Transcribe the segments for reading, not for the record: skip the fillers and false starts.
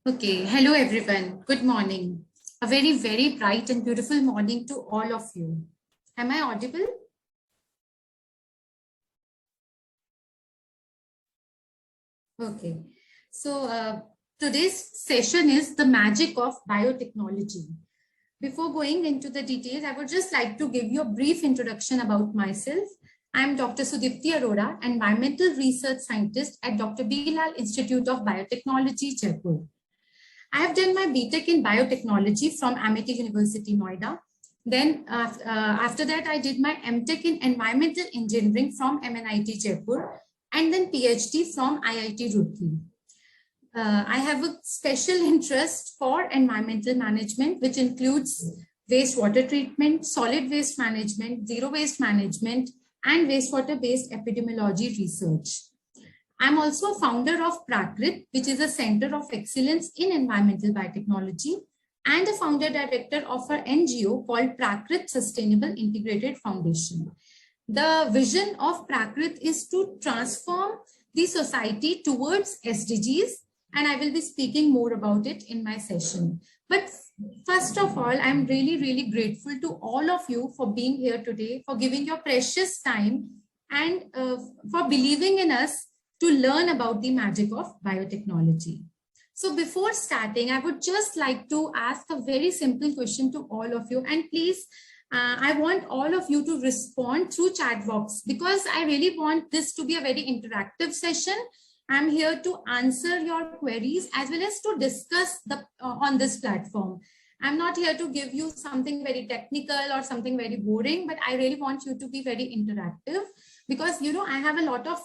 Okay, hello everyone. Good morning. A very, very bright and beautiful morning to all of you. Am I audible? Okay. So today's session is the magic of biotechnology. Before going into the details, I would just like to give you a brief introduction about myself. I am Dr. Sudipti Arora, environmental research scientist at Dr. Bilal Institute of Biotechnology, Jaipur. I have done my BTech in biotechnology from Amity University, Noida. Then after that, I did my MTech in environmental engineering from MNIT Jaipur, and then PhD from IIT Roorkee. I have a special interest for environmental management, which includes wastewater treatment, solid waste management, zero waste management, and wastewater-based epidemiology research. I'm also a founder of Prakrit, which is a center of excellence in environmental biotechnology, and a founder director of our NGO called Prakrit Sustainable Integrated Foundation. The vision of Prakrit is to transform the society towards SDGs, and I will be speaking more about it in my session. But first of all, I'm really, really grateful to all of you for being here today, for giving your precious time, and for believing in us to learn about the magic of biotechnology. So before starting, I would just like to ask a very simple question to all of you. And please, I want all of you to respond through chat box, because I really want this to be a very interactive session. I'm here to answer your queries as well as to discuss on this platform. I'm not here to give you something very technical or something very boring, but I really want you to be very interactive, because I have a lot of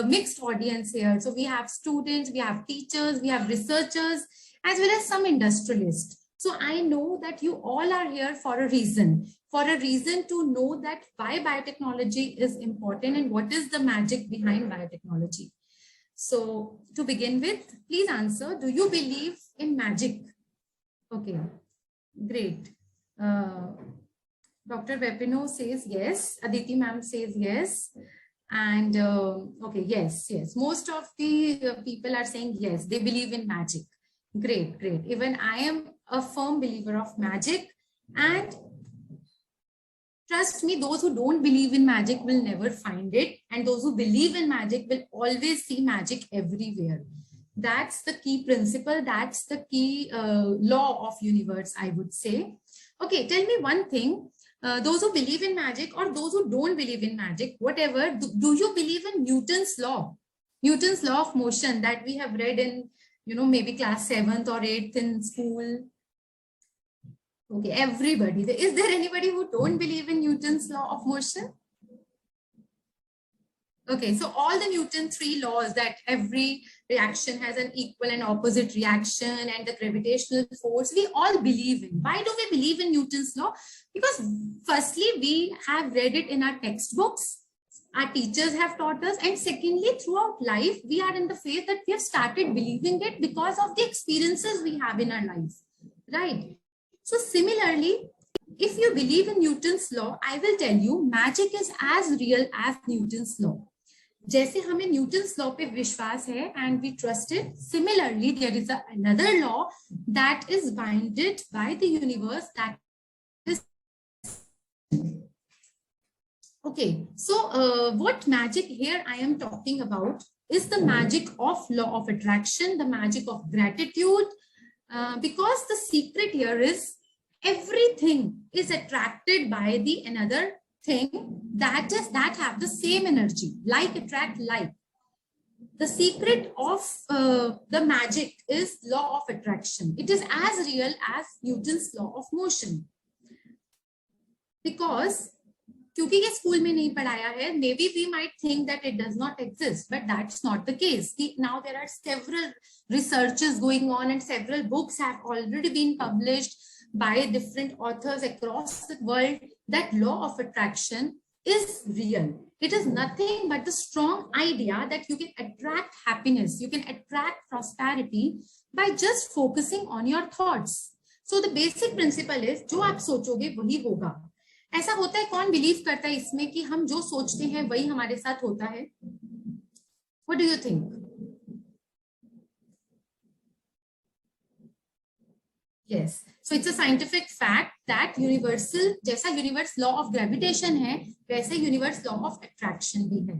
mixed audience here. So we have students, we have teachers, we have researchers, as well as some industrialists. So I know that you all are here for a reason to know that why biotechnology is important and what is the magic behind biotechnology. So to begin with, please answer, do you believe in magic? Okay, great. Dr. Vepino says yes. Aditi ma'am says yes. And okay, yes. Most of the people are saying yes, they believe in magic. Great. Even I am a firm believer of magic. And trust me, those who don't believe in magic will never find it. And those who believe in magic will always see magic everywhere. That's the key principle. That's the key law of universe, I would say. Okay, tell me one thing. Those who believe in magic or those who don't believe in magic, whatever, do you believe in Newton's law? Newton's law of motion that we have read in, maybe class 7th or 8th in school. Okay, everybody. Is there anybody who don't believe in Newton's law of motion? Okay, so all the Newton 3 laws, that every reaction has an equal and opposite reaction, and the gravitational force, we all believe in. Why do we believe in Newton's law? Because firstly, we have read it in our textbooks, our teachers have taught us, and secondly, throughout life, we are in the faith that we have started believing it because of the experiences we have in our life, right? So similarly, if you believe in Newton's law, I will tell you, magic is as real as Newton's law. जैसे हमें Newton's law पे विश्वास है and we trust it, similarly there is another law that is bounded by the universe, that is okay. So what magic here I am talking about is the magic of law of attraction, the magic of gratitude, because the secret here is everything is attracted by the another thing that have the same energy. Like attract like. The secret of the magic is law of attraction. It is as real as Newton's law of motion. Because क्योंकि ये school में नहीं पढ़ाया है, maybe we might think that it does not exist, but that's not the case. Now there are several researches going on and several books have already been published by different authors across the world that law of attraction is real. It is nothing but the strong idea that you can attract happiness, you can attract prosperity by just focusing on your thoughts. So the basic principle is, जो आप सोचोगे वही होगा. ऐसा होता है, कौन believe करता है इसमें कि हम जो सोचते हैं वही हमारे साथ होता है? What do you think? Yes. So it's a scientific fact that universal, जैसा universe law of gravitation है, वैसे universe law of attraction भी है.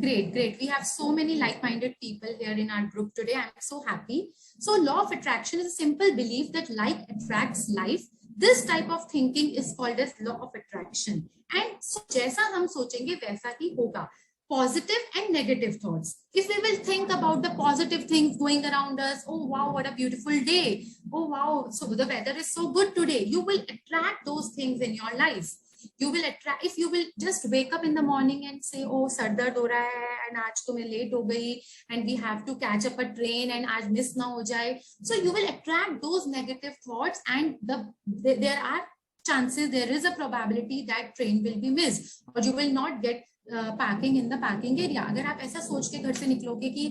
Great, great. We have so many like-minded people here in our group today. I'm so happy. So law of attraction is a simple belief that like attracts life. This type of thinking is called as law of attraction. And so जैसा हम सोचेंगे वैसा ही होगा. Positive and negative thoughts. If we will think about the positive things going around us, oh wow, what a beautiful day. Oh wow, so the weather is so good today. You will attract those things in your life. You will attract, if you will just wake up in the morning and say, oh, sar dard ho raha hai and aaj to main late ho gayi and we have to catch up a train and aaj miss na ho jaye. So you will attract those negative thoughts and there are chances, there is a probability that train will be missed or you will not get parking in the parking area. अगर आप ऐसा सोच के घर से निकलोगे कि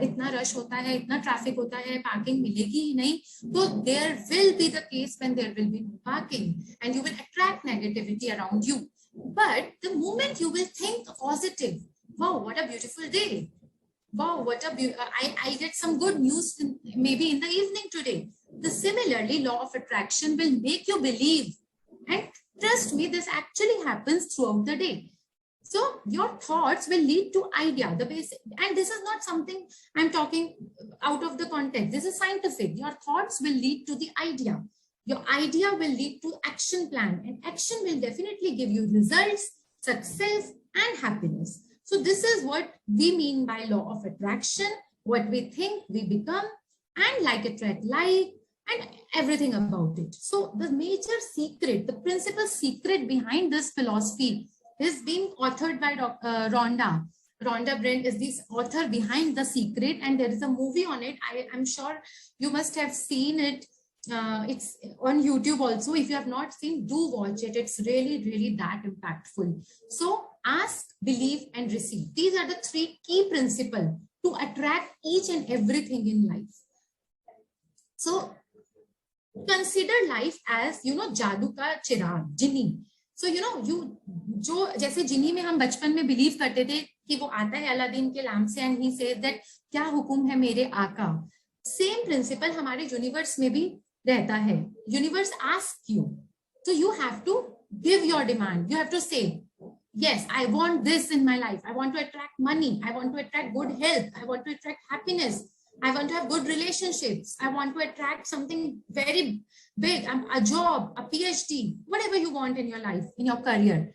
इतना रश होता है, इतना ट्रैफिक होता है, पार्किंग मिलेगी ही नहीं, तो there will be the case when there will be no parking and you will attract negativity around you. But the moment you will think positive, wow what a beautiful day, wow what a I get some good news maybe in the evening today. Similarly, law of attraction will make you believe, and trust me, this actually happens throughout the day. So your thoughts will lead to idea, the basic, and this is not something I'm talking out of the context. This is scientific. Your thoughts will lead to the idea. Your idea will lead to action plan, and action will definitely give you results, success, and happiness. So this is what we mean by law of attraction. What we think, we become, and like attract like, and everything about it. So the major secret, the principal secret behind this philosophy is being authored by Rhonda. Rhonda Brent is this author behind The Secret, and there is a movie on it. I'm sure you must have seen it. It's on YouTube also. If you have not seen, do watch it. It's really, really that impactful. So ask, believe, and receive. These are the three key principles to attract each and everything in life. So consider life as, जादू का चिराग, जिनी. So जो जैसे जिनी में हम बचपन में believe करते थे कि वो आता है अलादीन के लैम्प से एंड ही सेज दैट क्या हुक्म है मेरे आका. सेम प्रिंसिपल हमारे यूनिवर्स में भी रहता है. Universe ask you, so you have to give your demand. You have to say, yes, I want this in my life. I want to attract money. I want to attract good health. I want to attract happiness. I want to have good relationships. I want to attract something very big, a job, a PhD, whatever you want in your life, in your career.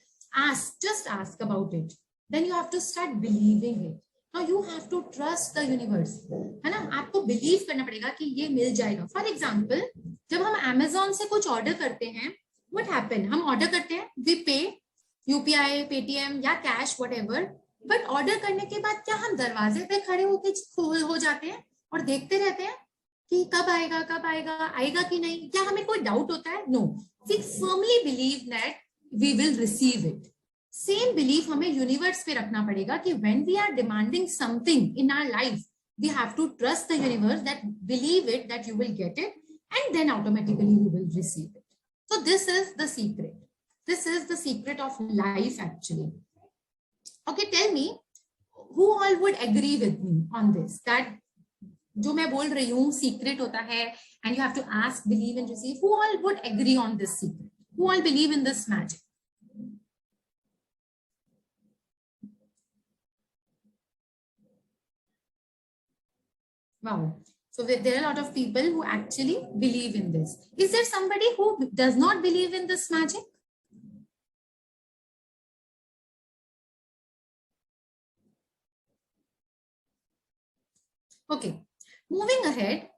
Just ask about it. Then you have to start believing it. Now you have to trust the universe. है ना? आपको believe करना पड़ेगा कि ये मिल जाएगा. For example, जब हम Amazon से कुछ order करते हैं, what happen? हम order करते हैं, we pay, UPI, Paytm या cash, whatever. But order करने के बाद क्या हम दरवाजे पे खड़े होके हो जाते हैं और देखते रहते हैं कि कब आएगा, आएगा कि नहीं? क्या हमें कोई डाउट होता है? No. We firmly believe that we will receive it. Same belief हमें universe पे रखना पड़ेगा कि when we are demanding something in our life, we have to trust the universe, that believe it, that you will get it, and then automatically you will receive it. So this is the secret. This is the secret of life actually. Okay, tell me, who all would agree with me on this? That जो मैं बोल रही हूँ secret होता है, and you have to ask, believe, and receive. Who all would agree on this secret? Who all believe in this magic? Wow. So there are a lot of people who actually believe in this. Is there somebody who does not believe in this magic? Okay. Moving ahead.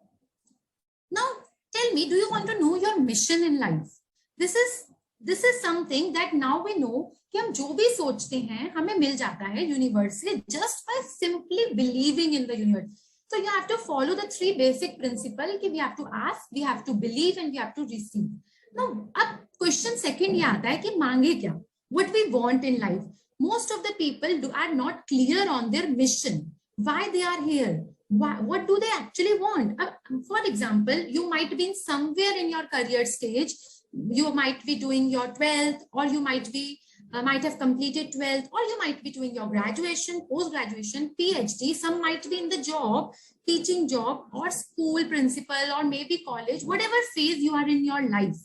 Now, tell me, do you want to know your mission in life? This is something that now we know कि हम जो भी सोचते हैं हमें मिल जाता है universe से just by simply believing in the universe. So you have to follow the three basic principles कि we have to ask, we have to believe, and we have to receive. Now, अब question second ये आता है कि मांगे क्या? What we want in life. Most of the people are not clear on their mission. Why they are here? What do they actually want? For example, you might be somewhere in your career stage. You might be doing your 12th, or you might be might have completed 12th, or you might be doing your graduation, post-graduation, PhD. Some might be in the job, teaching job, or school principal, or maybe college, whatever phase you are in your life.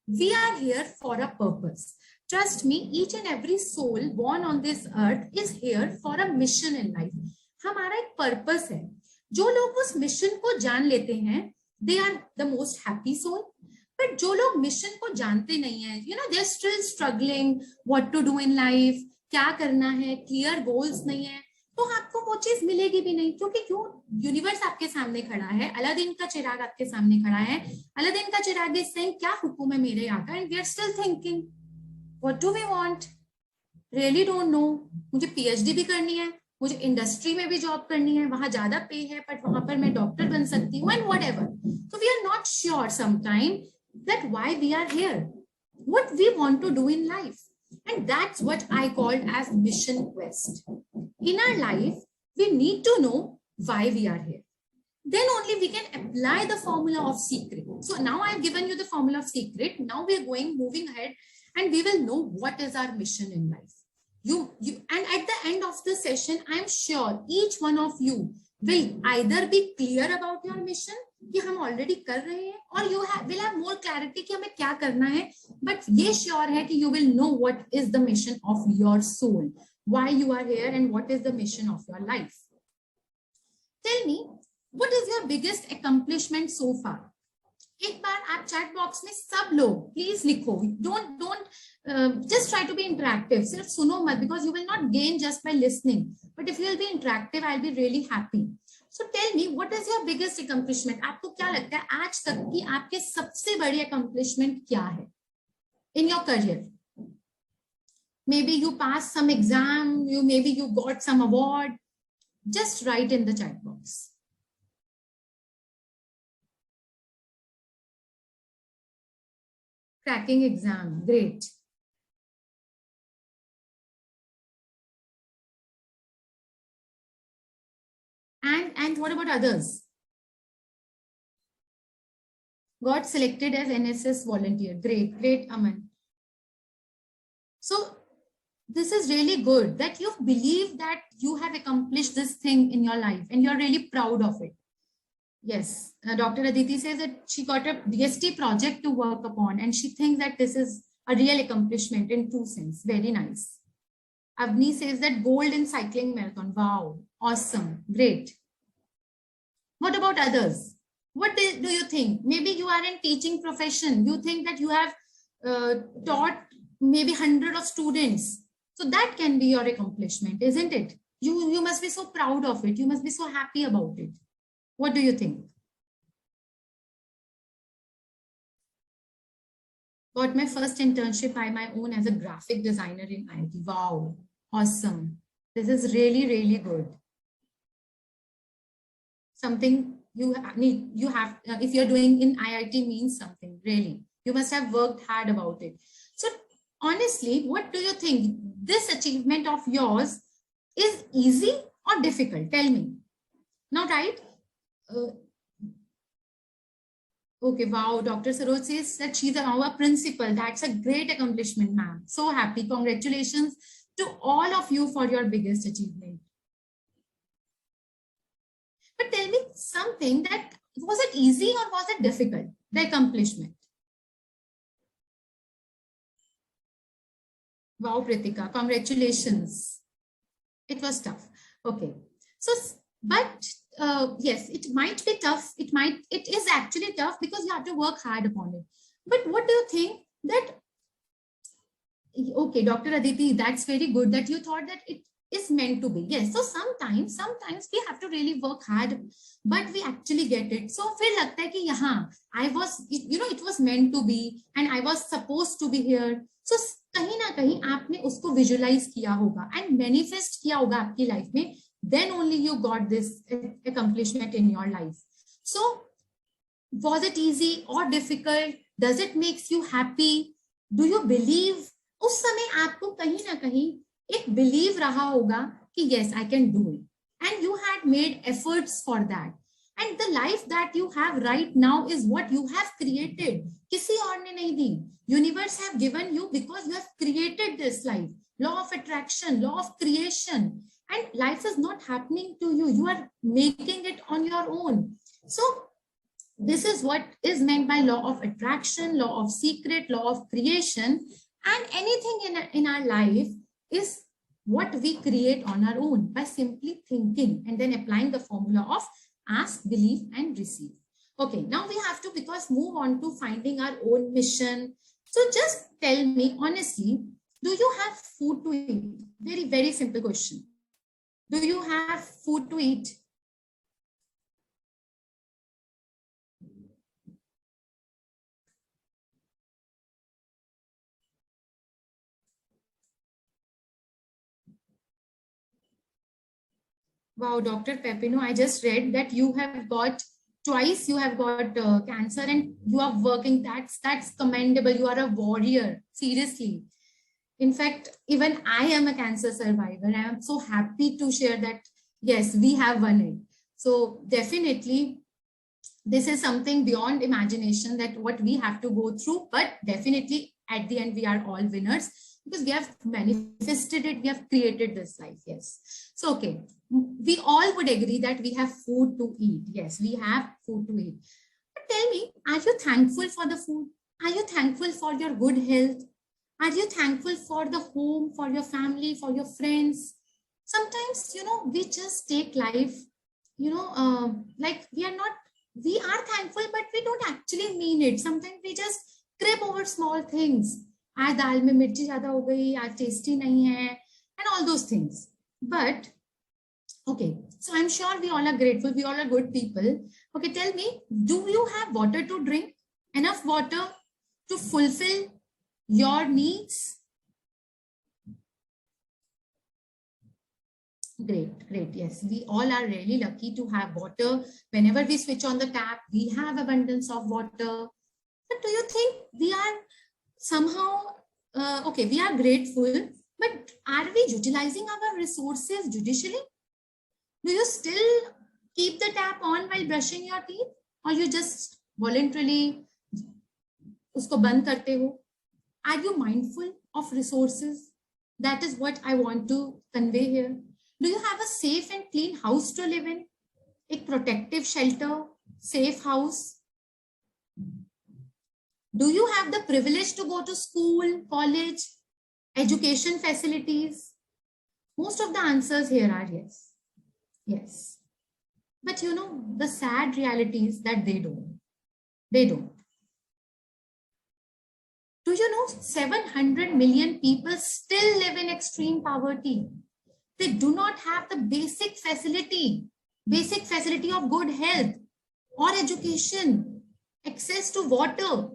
We are here for a purpose. Trust me, each and every soul born on this earth is here for a mission in life. हमारा एक purpose है. जो लोग उस mission को जान लेते हैं, they are the most happy soul. But जो लोग mission को जानते नहीं हैं, you know, they're still struggling what to do in life, क्या करना है, clear goals नहीं है, तो आपको वो चीज मिलेगी भी नहीं. क्योंकि क्यों? यूनिवर्स आपके सामने खड़ा है, अलादीन का चिराग आपके सामने खड़ा है. अलादीन का चिराग इज सेइंग क्या हुक्म है मेरे आका, and we are still thinking what do we want, really don't know. मुझे पीएचडी भी करनी है, मुझे इंडस्ट्री में भी जॉब करनी है, वहां ज्यादा पे है, बट वहां पर मैं डॉक्टर बन सकती हूँ, and whatever. So we are not sure sometime that why we are here, what we want to do in life. And that's what I called as mission quest. In our life, we need to know why we are here. Then only we can apply the formula of secret. So now I've given you the formula of secret. Now we're moving ahead, and we will know what is our mission in life. And at the end of the session, I'm sure each one of you will either be clear about your mission कि हम already कर रहे हैं, और you will have more clarity कि हमें क्या करना है. बट ये श्योर है कि you will know what is the mission of your soul, why you are here, and what is the mission of your life. Tell me what is your biggest accomplishment so far. एक बार आप chat box में सब लोग please लिखो. Don't just try to be interactive. सिर्फ सुनो मत, because you will not gain just by listening. But if you will be interactive, I'll be really happy. So tell me, what is your biggest accomplishment? आपको क्या लगता है आज तक की आपके सबसे बड़ी accomplishment क्या है in your career? Maybe you passed some exam, maybe you got some award. Just write in the chat box. Cracking exam, great. And what about others? Got selected as NSS volunteer. Great, Aman. So this is really good that you believe that you have accomplished this thing in your life and you're really proud of it. Yes, Dr. Aditi says that she got a DST project to work upon, and she thinks that this is a real accomplishment in true sense. Very nice. Avni says that gold in cycling marathon. Wow, awesome, great. What about others? What do you think? Maybe you are in teaching profession. You think that you have taught maybe 100 of students. So that can be your accomplishment, isn't it? You must be so proud of it. You must be so happy about it. What do you think? Got my first internship by my own as a graphic designer in IIT. Wow, awesome. This is really, really good. Something you have, if you're doing in IIT means something, really. You must have worked hard about it. So honestly, what do you think? This achievement of yours is easy or difficult? Tell me. Now, right? Okay, wow. Dr. Saroj says that she's our principal. That's a great accomplishment, ma'am. So happy. Congratulations to all of you for your biggest achievement. But tell me something, that was it easy or was it difficult, the accomplishment? Wow, Pritika, congratulations. It was tough. Okay. So, but yes, it might be tough. It is actually tough because you have to work hard upon it. But what do you think that, okay, Dr. Aditi, that's very good that you thought that it is meant to be. Yes. So sometimes we have to really work hard, but we actually get it. So फिर लगता है कि यहाँ I was, it was meant to be and I was supposed to be here. So कहीं ना कहीं आपने उसको visualize किया होगा and manifest किया होगा आपकी life में. Then only you got this accomplishment in your life. So was it easy or difficult? Does it makes you happy? Do you believe? उस समय आपको कहीं ना कहीं एक believe रहा होगा कि yes, I can do it. And you had made efforts for that. And the life that you have right now is what you have created. किसी और ने नहीं दी. Universe have given you because you have created this life. Law of attraction, law of creation. And life is not happening to you. You are making it on your own. So this is what is meant by law of attraction, law of secret, law of creation. And anything in our life is what we create on our own by simply thinking and then applying the formula of ask, believe, and receive. Okay, now we have to, because, move on to finding our own mission. So just tell me honestly, do you have food to eat? Very, very simple question. Do you have food to eat? Wow, Dr. Pepino, I just read that you have got twice, you have got cancer and you are working. That's commendable. You are a warrior. Seriously. In fact, even I am a cancer survivor. I am so happy to share that, yes, we have won it. So definitely, this is something beyond imagination that what we have to go through, but definitely at the end, we are all winners because we have manifested it. We have created this life. Yes. So, okay. We all would agree that we have food to eat. Yes, we have food to eat. But tell me, are you thankful for the food? Are you thankful for your good health? Are you thankful for the home, for your family, for your friends? Sometimes, we just take life, like we are thankful, but we don't actually mean it. Sometimes we just crib over small things. आज दाल में मिर्ची ज़्यादा हो गई, आज tasty नहीं है, and all those things. But okay, so I'm sure we all are grateful. We all are good people. Okay, tell me, do you have water to drink? Enough water to fulfill your needs? Great. Yes, we all are really lucky to have water. Whenever we switch on the tap, we have abundance of water. But do you think we are somehow, okay, we are grateful, but are we utilizing our resources judicially? Do you still keep the tap on while brushing your teeth, or you just voluntarily usko band karte ho? Are you mindful of resources? That is what I want to convey here. Do you have a safe and clean house to live in? A protective shelter, safe house? Do you have the privilege to go to school, college, education facilities? Most of the answers here are yes. Yes. But the sad reality is that they don't. They don't. Do you know 700 million people still live in extreme poverty? They do not have the basic facility of good health or education, access to water,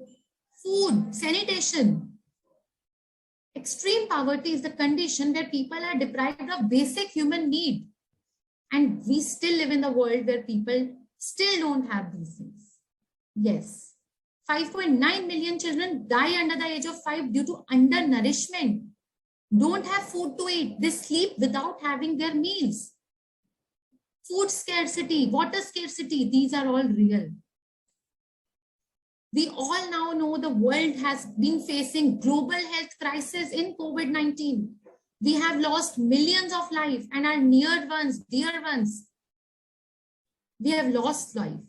food, sanitation. Extreme poverty is the condition where people are deprived of basic human need. And we still live in the world where people still don't have these things. Yes. 5.9 million children die under the age of 5 due to undernourishment. Don't have food to eat. They sleep without having their meals. Food scarcity, water scarcity, these are all real. We all now know the world has been facing global health crisis in COVID-19. We have lost millions of lives and our near ones, dear ones. We have lost life.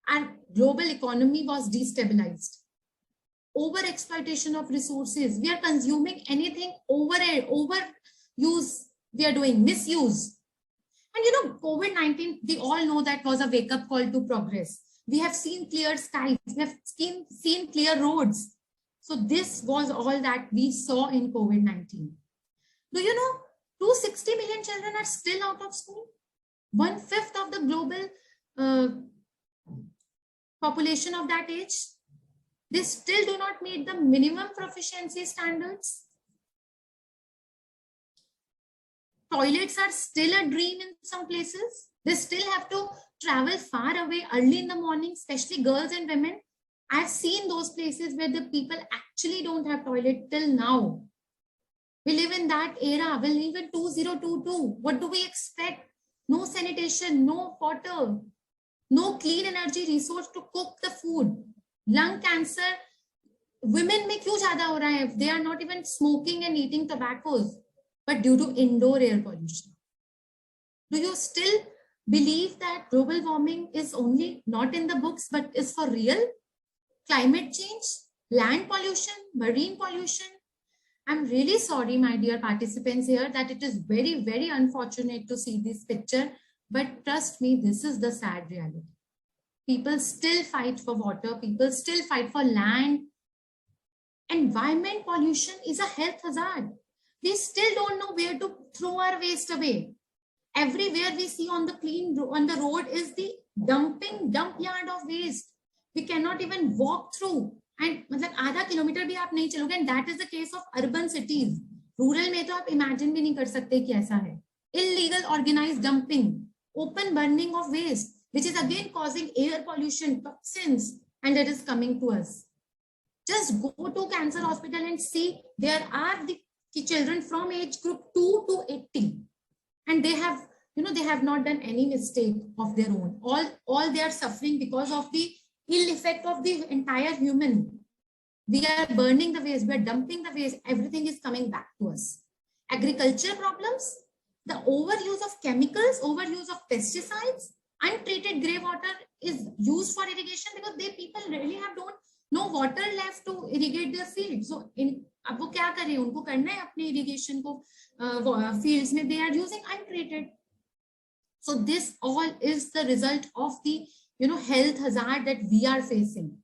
Our global economy was destabilized. Over-exploitation of resources. We are consuming anything overuse. We are doing misuse. And COVID-19, we all know that was a wake-up call to progress. We have seen clear skies. We have seen clear roads. So this was all that we saw in COVID-19. Do you know 260 million children are still out of school? 1/5 of the global population of that age. They still do not meet the minimum proficiency standards. Toilets are still a dream in some places. They still have to travel far away early in the morning, especially girls and women. I've seen those places where the people actually don't have toilet till now. We live in that era. We live in 2022. What do we expect? No sanitation, no water. no clean energy resource to cook the food. Lung cancer, women में क्यों ज़्यादा हो रहा है? They are not even smoking and eating tobaccos, but due to indoor air pollution. Do you still believe that global warming is only not in the books, but is for real? Climate change, land pollution, marine pollution. I'm really sorry, my dear participants here, that it is very, very unfortunate to see this picture. But trust me, this is the sad reality. People still fight for water. People still fight for land. Environment pollution is a health hazard. We still don't know where to throw our waste away. Everywhere we see on the road is the dump yard of waste. We cannot even walk through. And मतलब आधा kilometre भी आप नहीं चलोगे. And that is the case of urban cities. Rural में तो आप imagine भी नहीं कर सकते कि ऐसा है. Illegal organized dumping, open burning of waste, which is again causing air pollution, toxins, and that is coming to us. Just go to cancer hospital and see, there are the children from age group 2 to 80, and they have, they have not done any mistake of their own. All they are suffering because of the ill effect of the entire human. We are burning the waste, we are dumping the waste, everything is coming back to us. Agriculture problems, the overuse of chemicals, overuse of pesticides, untreated grey water is used for irrigation because people really have no water left to irrigate their fields. So अब वो क्या करें, उनको करना है अपने irrigation को fields में, they are using untreated. So this all is the result of the health hazard that we are facing.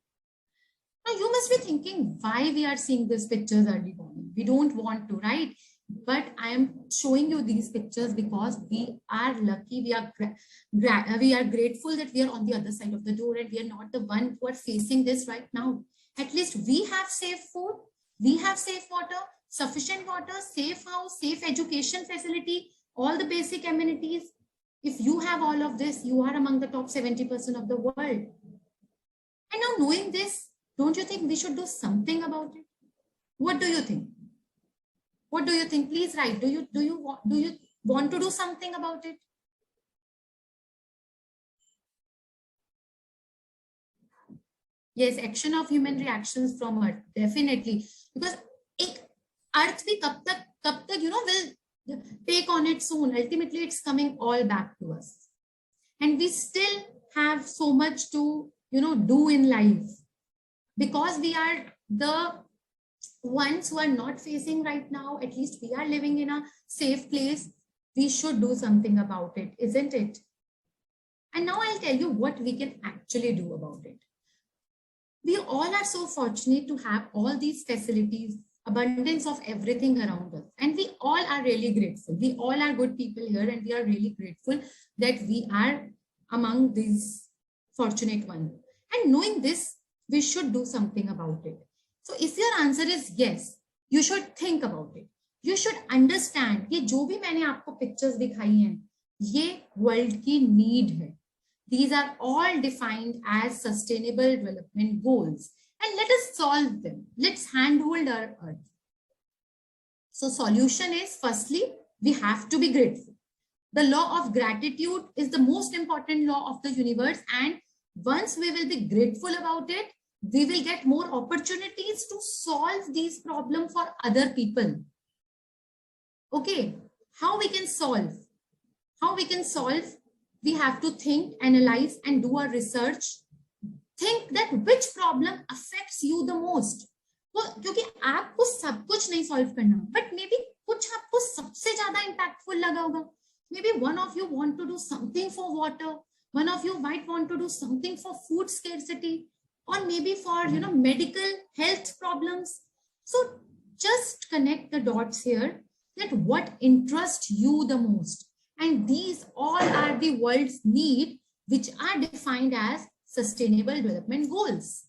Now you must be thinking why we are seeing these pictures early morning. We don't want to, right? But I am showing you these pictures because we are lucky, we are grateful that we are on the other side of the door and we are not the one who are facing this right now. At least we have safe food, we have safe water, sufficient water, safe house, safe education facility, all the basic amenities. If you have all of this, you are among the top 70% of the world. And now knowing this, don't you think we should do something about it? What do you think? What do you think? Please write. Do you want to do something about it? Yes, action of human reactions from Earth, definitely. Because Earth भी कब तक will take on its own. Ultimately, it's coming all back to us, and we still have so much to do in life, because we are the ones who are not facing right now. At least we are living in a safe place. We should do something about it, isn't it? And now I'll tell you what we can actually do about it. We all are so fortunate to have all these facilities, abundance of everything around us, and we all are really grateful. We all are good people here, and we are really grateful that we are among these fortunate ones. And knowing this, we should do something about it. So if your answer is yes, you should think about it. You should understand कि जो भी मैंने आपको pictures दिखाई हैं, ये world की need है. These are all defined as sustainable development goals, and let us solve them. Let's handhold our earth. So solution is, firstly, we have to be grateful. The law of gratitude is the most important law of the universe, and once we will be grateful about it, we will get more opportunities to solve these problems for other people. Okay, how we can solve? We have to think, analyze, and do our research. Think that which problem affects you the most. क्योंकि आपको सब कुछ नहीं solve करना, but maybe कुछ आपको सबसे ज़्यादा impactful लगा होगा. Maybe one of you want to do something for water. One of you might want to do something for food scarcity, or maybe for medical health problems. So just connect the dots here, that what interests you the most. And these all are the world's need, which are defined as sustainable development goals.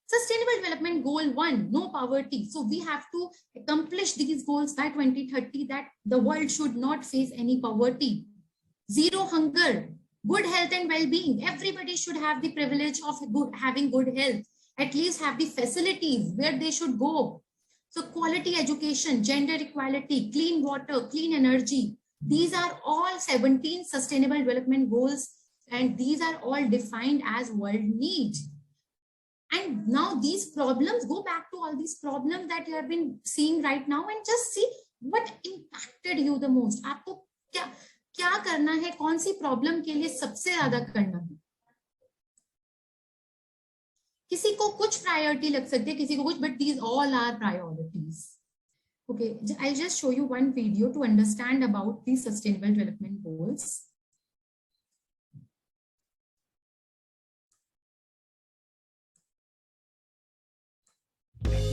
Sustainable development goal 1, no poverty. So we have to accomplish these goals by 2030, that the world should not face any poverty. 0 hunger, good health and well-being. Everybody should have the privilege of having good health, at least have the facilities where they should go. So quality education, gender equality, clean water, clean energy. These are all 17 sustainable development goals And these are all defined as world need. And now these problems, go back to all these problems that you have been seeing right now and just see what impacted you the most. आपको क्या क्या करना है, कौन सी problem के लिए सबसे ज्यादा करना है. किसी को कुछ प्रायोरिटी लग सकती है, किसी को कुछ, but these all are priorities. Okay, I'll just show you one video to understand about these sustainable development goals.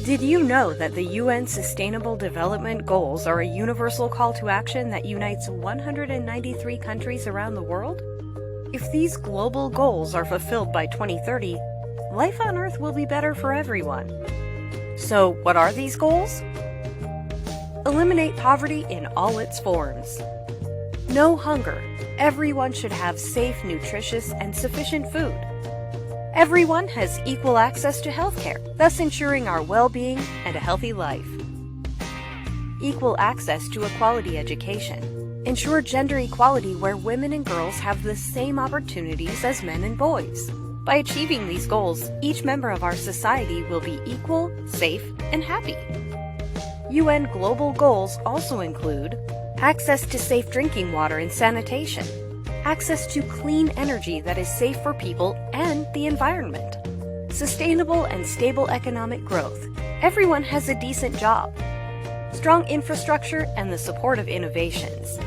Did you know that the UN Sustainable Development Goals are a universal call to action that unites 193 countries around the world? If these global goals are fulfilled by 2030, life on Earth will be better for everyone. So, what are these goals? Eliminate poverty in all its forms. No hunger. Everyone should have safe, nutritious, and sufficient food. Everyone has equal access to healthcare, thus ensuring our well-being and a healthy life. Equal access to a quality education. Ensure gender equality where women and girls have the same opportunities as men and boys. By achieving these goals, each member of our society will be equal, safe, and happy. UN global goals also include access to safe drinking water and sanitation, access to clean energy that is safe for people and the environment, sustainable and stable economic growth. Everyone has a decent job, strong infrastructure, and the support of innovations.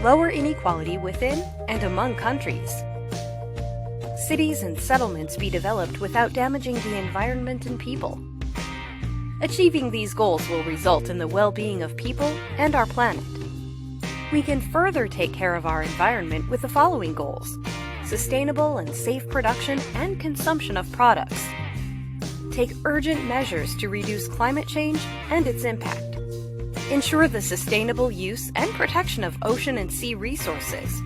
Lower inequality within and among countries. Cities and settlements be developed without damaging the environment and people. Achieving these goals will result in the well-being of people and our planet. We can further take care of our environment with the following goals: sustainable and safe production and consumption of products. Take urgent measures to reduce climate change and its impact. Ensure the sustainable use and protection of ocean and sea resources.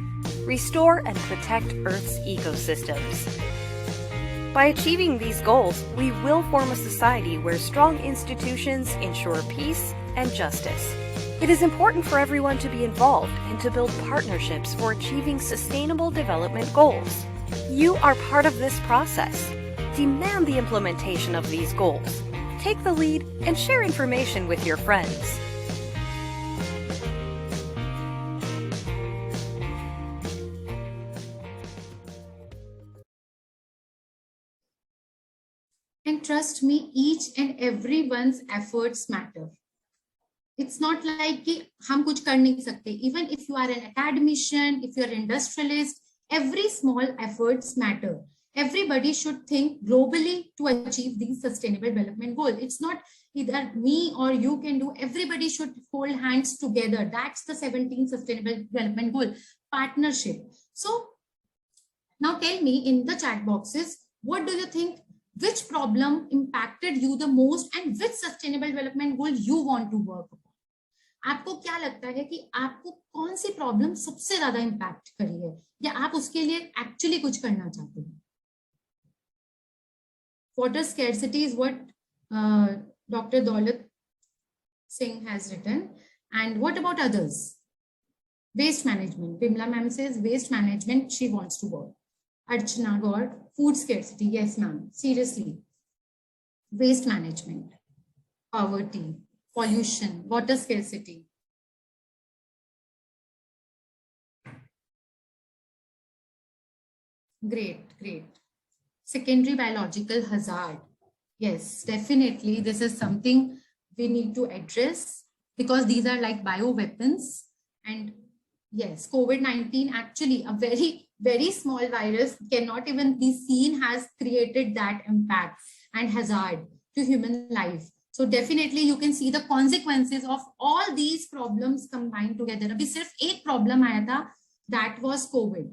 Restore and protect Earth's ecosystems. By achieving these goals, we will form a society where strong institutions ensure peace and justice. It is important for everyone to be involved and to build partnerships for achieving sustainable development goals. You are part of this process. Demand the implementation of these goals. Take the lead and share information with your friends. And trust me, each and everyone's efforts matter. It's not like कि हम कुछ कर नहीं सकते. Even if you are an academician, if you are an industrialist, every small efforts matter. Everybody should think globally to achieve these sustainable development goals. It's not either me or you can do. Everybody should hold hands together. That's the 17th sustainable development goal, partnership. So now tell me in the chat boxes, what do you think? Which problem impacted you the most and which sustainable development goal you want to work upon? आपको क्या लगता है कि आपको कौन सी problem सबसे ज्यादा impact करी है या आप उसके लिए एक्चुअली कुछ करना चाहते हैं? Water scarcity is what Dr. Daulat Singh has written. And what about others? Waste management. Bimla ma'am says waste management she wants to work. Archana Gaur, food scarcity. Yes, ma'am. Seriously. Waste management, poverty, pollution, water scarcity. Great, great. Secondary biological hazard. Yes, definitely. This is something we need to address because these are like bioweapons. And yes, COVID-19 actually a very small virus cannot even be seen has created that impact and hazard to human life. So definitely you can see the consequences of all these problems combined together. Abhi sirf ek problem aaya tha, that was COVID.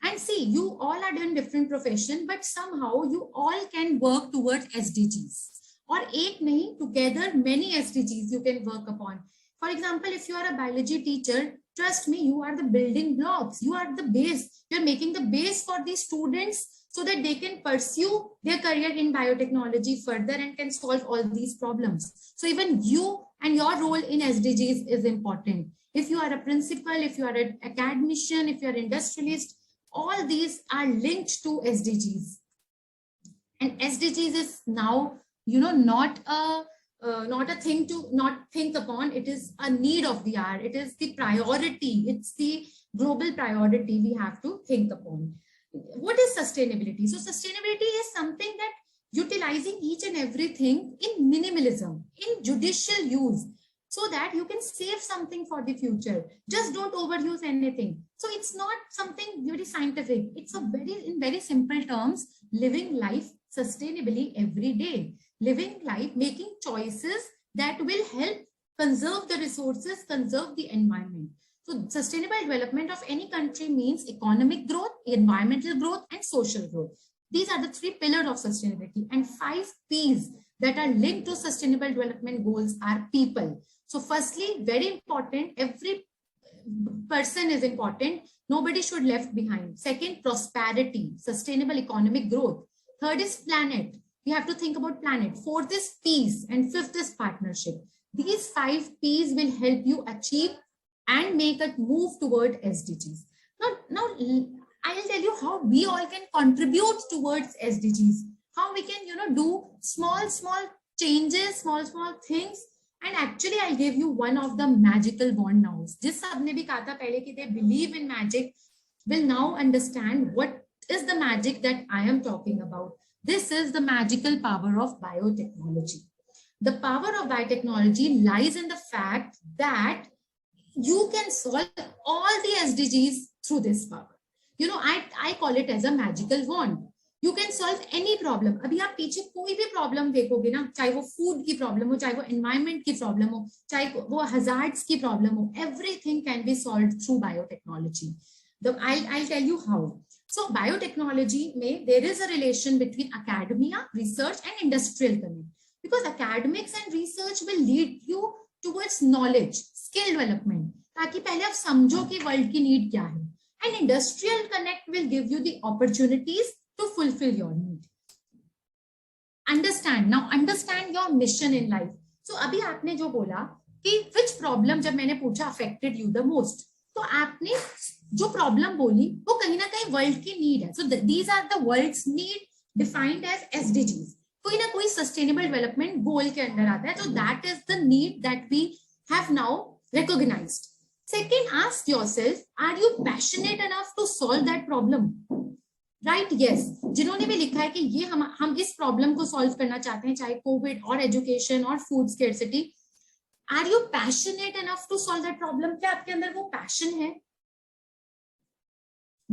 And see, you all are doing different profession, but somehow you all can work towards SDGs. Or ek nahi, together many SDGs you can work upon. For example, if you are a biology teacher, trust me, you are the building blocks. You are the base. You're making the base for these students so that they can pursue their career in biotechnology further and can solve all these problems. So even you and your role in SDGs is important. If you are a principal, if you are an academician, if you are industrialist, all these are linked to SDGs. And SDGs is now, not a thing to not think upon. It is a need of the hour. It is the priority. It's the global priority we have to think upon. What is sustainability? So sustainability is something that utilizing each and everything in minimalism, in judicial use, so that you can save something for the future. Just don't overuse anything. So it's not something very scientific. It's in very simple terms, living life sustainably every day, living life, making choices that will help conserve the resources, conserve the environment. So sustainable development of any country means economic growth, environmental growth, and social growth. These are the 3 pillars of sustainability, and 5 P's that are linked to sustainable development goals are people. So firstly, very important, every person is important. Nobody should left behind. Second, prosperity, sustainable economic growth. Third is planet. We have to think about planet. Fourth is peace, and fifth is partnership. These 5 P's will help you achieve and make a move toward SDGs. Now I'll tell you how we all can contribute towards SDGs. How we can, do small changes, small things. And actually, I'll give you one of the magical wand now. Jis sabne bhi kaha tha pehle ki they believe in magic will now understand what is the magic that I am talking about. This is the magical power of biotechnology. The power of biotechnology lies in the fact that you can solve all the SDGs through this power. I call it as a magical wand. You can solve any problem. अभी आप पीछे कोई भी problem देखोगे ना, चाहे वो food की problem हो, चाहे वो environment की problem हो, चाहे वो hazards की problem हो, everything can be solved through biotechnology. I'll tell you how. So biotechnology there is a relation between academia, research, and industrial connect. Because academics and research will lead you towards knowledge, skill development, ताकि पहले आप समझो कि world की need क्या है. And industrial connect will give you the opportunities to fulfill your need. Understand your mission in life. So अभी आपने जो बोला कि which problem, जब मैंने पूछा affected you the most, तो आपने जो problem बोली वो कहीं ना कहीं world की need है. So these are the world's need defined as SDGs. कोई ना कोई sustainable development goal के अंदर आता है. So that is the need that we have now recognized. Second, ask yourself, are you passionate enough to solve that problem? Right? Yes. जिन्होंने भी लिखा है कि ये हम इस प्रॉब्लम को सॉल्व करना चाहते हैं, चाहे कोविड और एजुकेशन और food scarcity, are you passionate enough to solve that problem? क्या आपके अंदर वो पैशन है?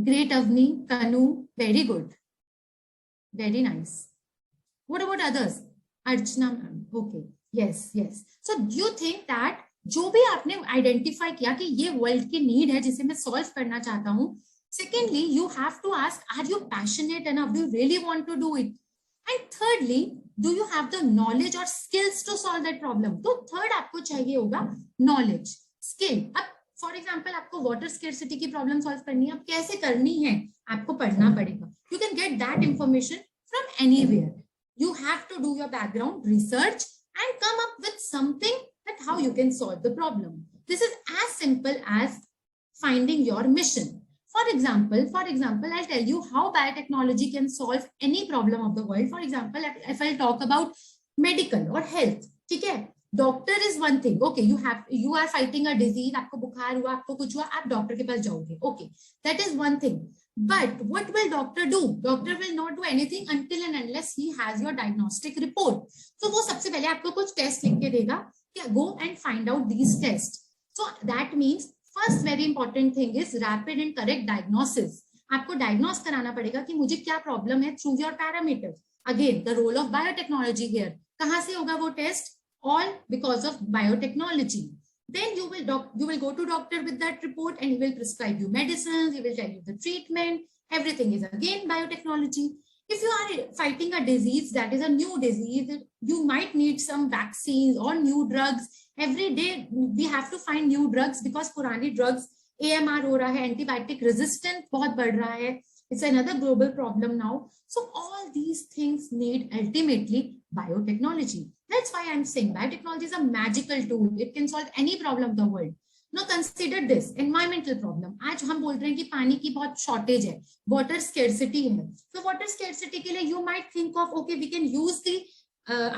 Great Avni, Kanu, very good, very nice. What about others? Archana ma'am, okay, yes. So do you think that जो भी आपने आइडेंटिफाई किया कि ये वर्ल्ड की नीड है जिसे मैं सॉल्व करना चाहता हूं, secondly, you have to ask, are you passionate enough? Do you really want to do it? And thirdly, do you have the knowledge or skills to solve that problem? तो third आपको चाहिए होगा knowledge, skill. अब for example, आपको water scarcity की problem solve करनी है, अब कैसे करनी है आपको पढ़ना पड़ेगा. You can get that information from anywhere. You have to do your background research and come up with something that how you can solve the problem. This is as simple as finding your mission. For example, I'll tell you how biotechnology can solve any problem of the world. For example, if I'll talk about medical or health, ठीक है? Doctor is one thing. Okay, you are fighting a disease. आपको बुखार हुआ, आपको कुछ हुआ, आप doctor के पास जाओगे. Okay, that is one thing. But what will doctor do? Doctor will not do anything until and unless he has your diagnostic report. So वो सबसे पहले आपको कुछ टेस्ट लिख के देगा कि go and find out these tests. So that means first very important thing is rapid and correct diagnosis. आपको diagnose कराना पड़ेगा कि मुझे क्या problem है through your parameters. Again, the role of biotechnology here. कहाँ से होगा वो test? All because of biotechnology. Then you will go to doctor with that report and he will prescribe you medicines. He will tell you the treatment. Everything is again biotechnology. If you are fighting a disease that is a new disease, you might need some vaccines or new drugs. Every day we have to find new drugs because पुरानी drugs AMR हो रहा है, antibiotic resistance बहुत बढ़ रहा है. It's another global problem now. So all these things need ultimately biotechnology. That's why I'm saying biotechnology is a magical tool. It can solve any problem of the world. Now consider this environmental problem. आज हम बोल रहे हैं कि पानी की बहुत shortage है, water scarcity है. So water scarcity के लिए you might think of okay we can use the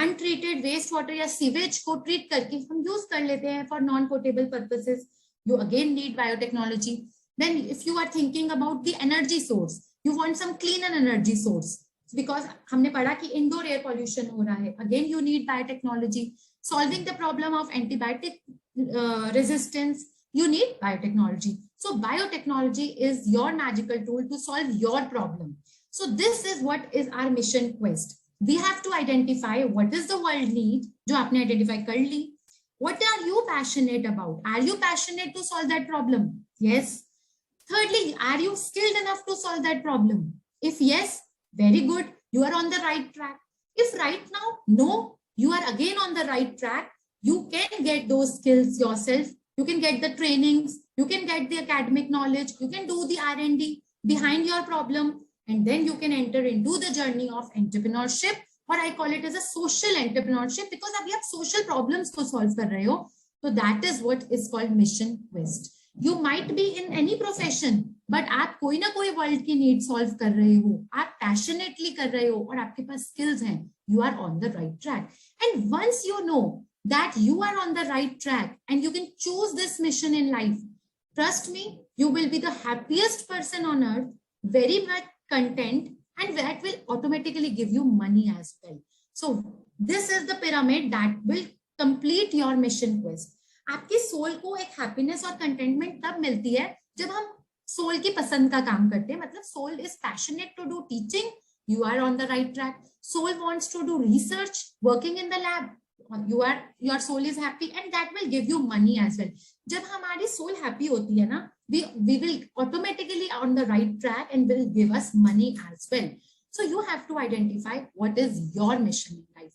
untreated wastewater या sewage को treat करके हम use कर लेते हैं for non-potable purposes. You again need biotechnology. Then if you are thinking about the energy source, you want some cleaner energy source. Because हमने पढ़ा कि indoor air pollution हो रहा है. Again, you need biotechnology. Solving the problem of antibiotic resistance, you need biotechnology. So biotechnology is your magical tool to solve your problem. So this is what is our mission quest. We have to identify what is the world need, जो आपने identify कर ली. What are you passionate about? Are you passionate to solve that problem? Yes. Thirdly, are you skilled enough to solve that problem? If yes, very good, you are on the right track. If right now, no, you are again on the right track. You can get those skills yourself. You can get the trainings. You can get the academic knowledge. You can do the R&D behind your problem. And then you can enter into the journey of entrepreneurship, or I call it as a social entrepreneurship, because अभी आप social problems को solve कर रहे हो. So that is what is called mission quest. You might be in any profession, but आप कोई ना कोई वर्ल्ड की नीड सॉल्व कर रहे हो, आप पैशनेटली कर रहे हो और आपके पास स्किल्स हैं, you are on the right track. And once you know that you are on the right track and you can choose this mission in life, trust me, you will be the happiest person on earth, very much content, and that will automatically give you money as well. So this is the pyramid that will complete your mission quest. आपकी soul को एक happiness और containment तब मिलती है जब हम soul की पसंद का काम करते हैं. मतलब soul is passionate to do teaching, you are on the right track. Soul wants to do research, working in the lab, your soul is happy and that will give you money as well. जब हमारी soul happy होती है ना, we will automatically on the right track and will give us money as well. So you have to identify what is your mission in life.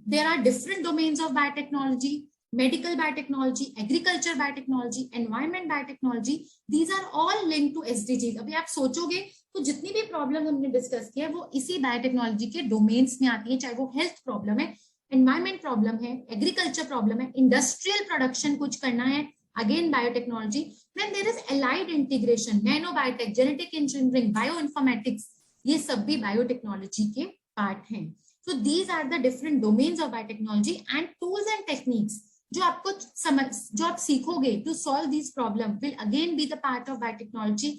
There are different domains of biotechnology. Medical biotechnology, agriculture biotechnology, environment biotechnology, these are all linked to SDGs. अभी आप सोचोगे तो जितनी भी problem हमने discuss किया है वो इसी बायोटेक्नोलॉजी के डोमेन्स में आती है, चाहे वो हेल्थ प्रॉब्लम है, एनवायरमेंट प्रॉब्लम है, एग्रीकल्चर प्रॉब्लम है, इंडस्ट्रियल प्रोडक्शन कुछ करना है, again biotechnology. Then there is allied integration, nano biotech, genetic engineering, bio informatics, ये सब भी बायोटेक्नोलॉजी के पार्ट हैं. So these are the different domains of biotechnology and tools and techniques जो आपको समझ, जो आप सीखोगे to solve these problems will again be the part of biotechnology,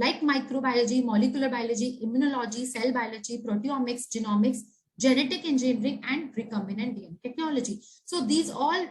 like microbiology, molecular biology, immunology, cell biology, proteomics, genomics, genetic engineering, and recombinant DNA technology. So these all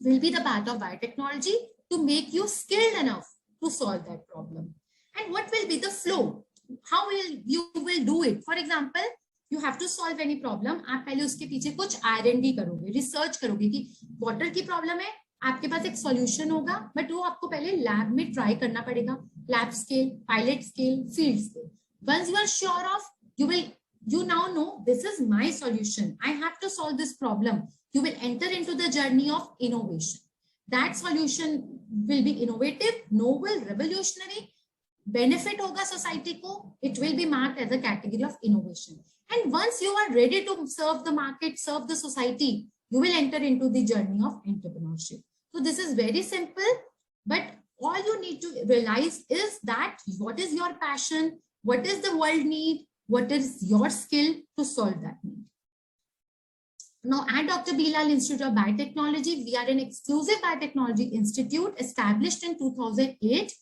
will be the part of biotechnology to make you skilled enough to solve that problem. And what will be the flow? How will you do it? For example, you have to solve any problem. आप पहले उसके पीछे कुछ R&D करोगे, research करोगे कि water की problem है, आपके पास एक सॉल्यूशन होगा, बट वो आपको पहले लैब में ट्राई करना पड़ेगा, lab scale, pilot scale, field scale. Once you are sure of, you now know this is my solution, I have to solve this problem, you will enter into the journey of innovation. That solution will be innovative, novel, revolutionary, benefit होगा society को, it will be marked as a category of innovation. And once you are ready to serve the market, serve the society, you will enter into the journey of entrepreneurship. So this is very simple, but all you need to realize is that what is your passion, what is the world need, what is your skill to solve that need. Now at Dr. Bilal Institute of Biotechnology, we are an exclusive biotechnology institute established in 2008.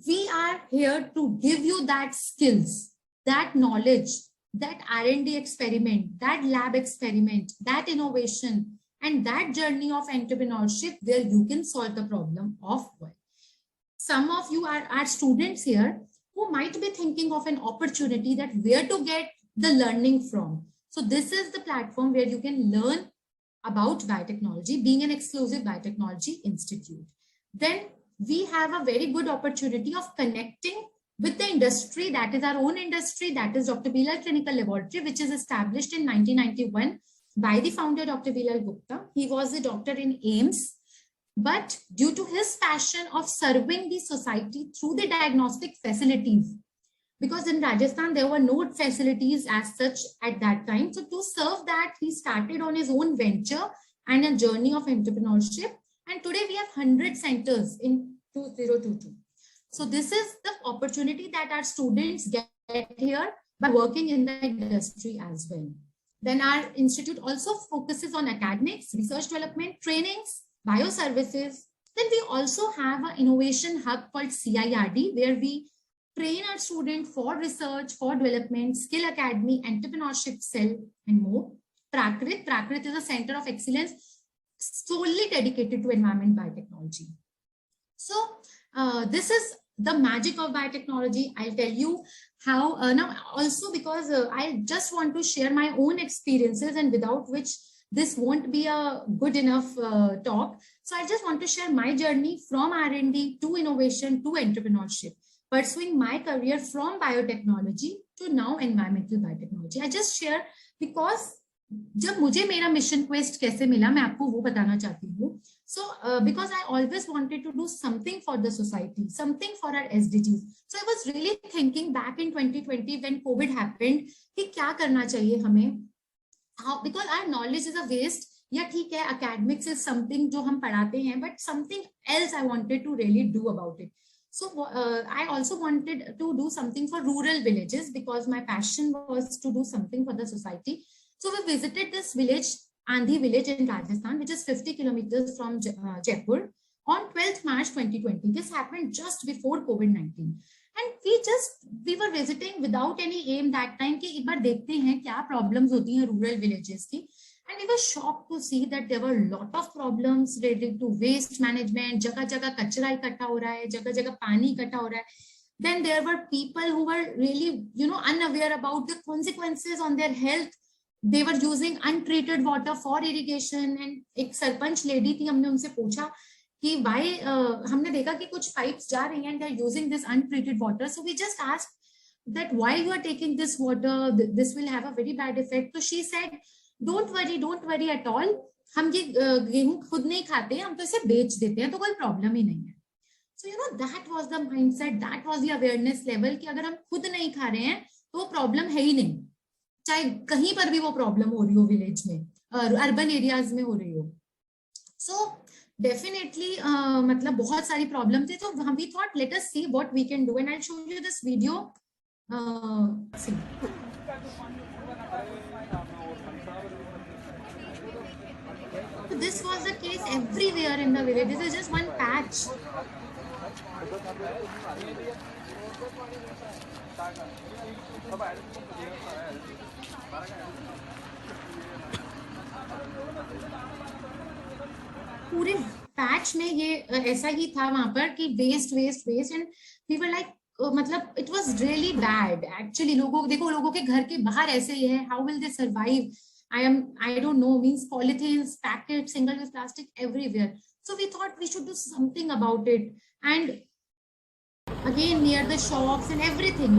We are here to give you that skills, that knowledge, that R&D experiment, that lab experiment, that innovation, and that journey of entrepreneurship where you can solve the problem of work. Some of you are students here who might be thinking of an opportunity that where to get the learning from. So this is the platform where you can learn about biotechnology, being an exclusive biotechnology institute. Then we have a very good opportunity of connecting with the industry, that is our own industry, that is Dr. Bilal Clinical Laboratory, which is established in 1991 by the founder Dr. Bilal Gupta. He was a doctor in AIIMS, but due to his passion of serving the society through the diagnostic facilities, because in Rajasthan, there were no facilities as such at that time. So to serve that, he started on his own venture and a journey of entrepreneurship. And today we have 100 centers in 2022. So this is the opportunity that our students get here by working in the industry as well. Then our institute also focuses on academics, research development, trainings, bioservices. Then we also have an innovation hub called CIRD, where we train our students for research, for development, skill academy, entrepreneurship cell, and more. Prakrit is a center of excellence solely dedicated to environment biotechnology. So this is the magic of biotechnology. I'll tell you how now also, because I just want to share my own experiences, and without which this won't be a good enough talk. So I just want to share my journey from R&D to innovation to entrepreneurship, pursuing my career from biotechnology to now environmental biotechnology. I just share because जब मुझे मेरा mission quest कैसे मिला, मैं आपको वो बताना चाहती हूँ. So because I always wanted to do something for the society, something for our SDGs. So I was really thinking back in 2020 when COVID happened कि क्या करना चाहिए हमें. How, because our knowledge is a waste. या ठीक है, academics is something जो हम पढ़ाते हैं, but something else I wanted to really do about it. So I also wanted to do something for rural villages because my passion was to do something for the society. So we visited this village, Andhi village in Rajasthan, which is 50 kilometers from Jaipur on 12th March 2020. This happened just before COVID-19. And we were visiting without any aim that time कि एक बार देखते हैं क्या problems होती हैं rural villages की. And we were shocked to see that there were a lot of problems related to waste management. जगह जगह कचरा इकट्ठा हो रहा है, जगह जगह पानी इकट्ठा हो रहा है. Then there were people who were really, unaware about the consequences on their health. They were using untreated water for irrigation. And एक सरपंच lady थी, हमने उनसे पूछा कि why हमने देखा कि कुछ pipes जा रही हैं and they're using this untreated water. So we just asked that why you are taking this water, this will have a very bad effect. So she said, don't worry at all. हम ये गेहूं खुद नहीं खाते हैं, हम तो इसे बेच देते हैं, तो कोई प्रॉब्लम ही नहीं है. So that was the mindset, that was the awareness level कि अगर हम खुद नहीं खा रहे हैं तो प्रॉब्लम है ही नहीं, चाहे कहीं पर भी वो प्रॉब्लम हो रही हो, विलेज में, अर्बन एरियाज में हो रही हो. सो डेफिनेटली मतलब बहुत सारी प्रॉब्लम थी. तो we thought let us see what we can do, and I will show you this video. This was the case everywhere in the village. This is just one patch. पूरे patch में ये ऐसा ही था वहां पर कि west end we were like, मतलब it was really bad actually. लोगों के घर के बाहर ऐसे ही है. How will they survive? I don't know, means polythenes, packets, single-use plastic everywhere. So we thought we should do something about it. And again, near the shops and everything,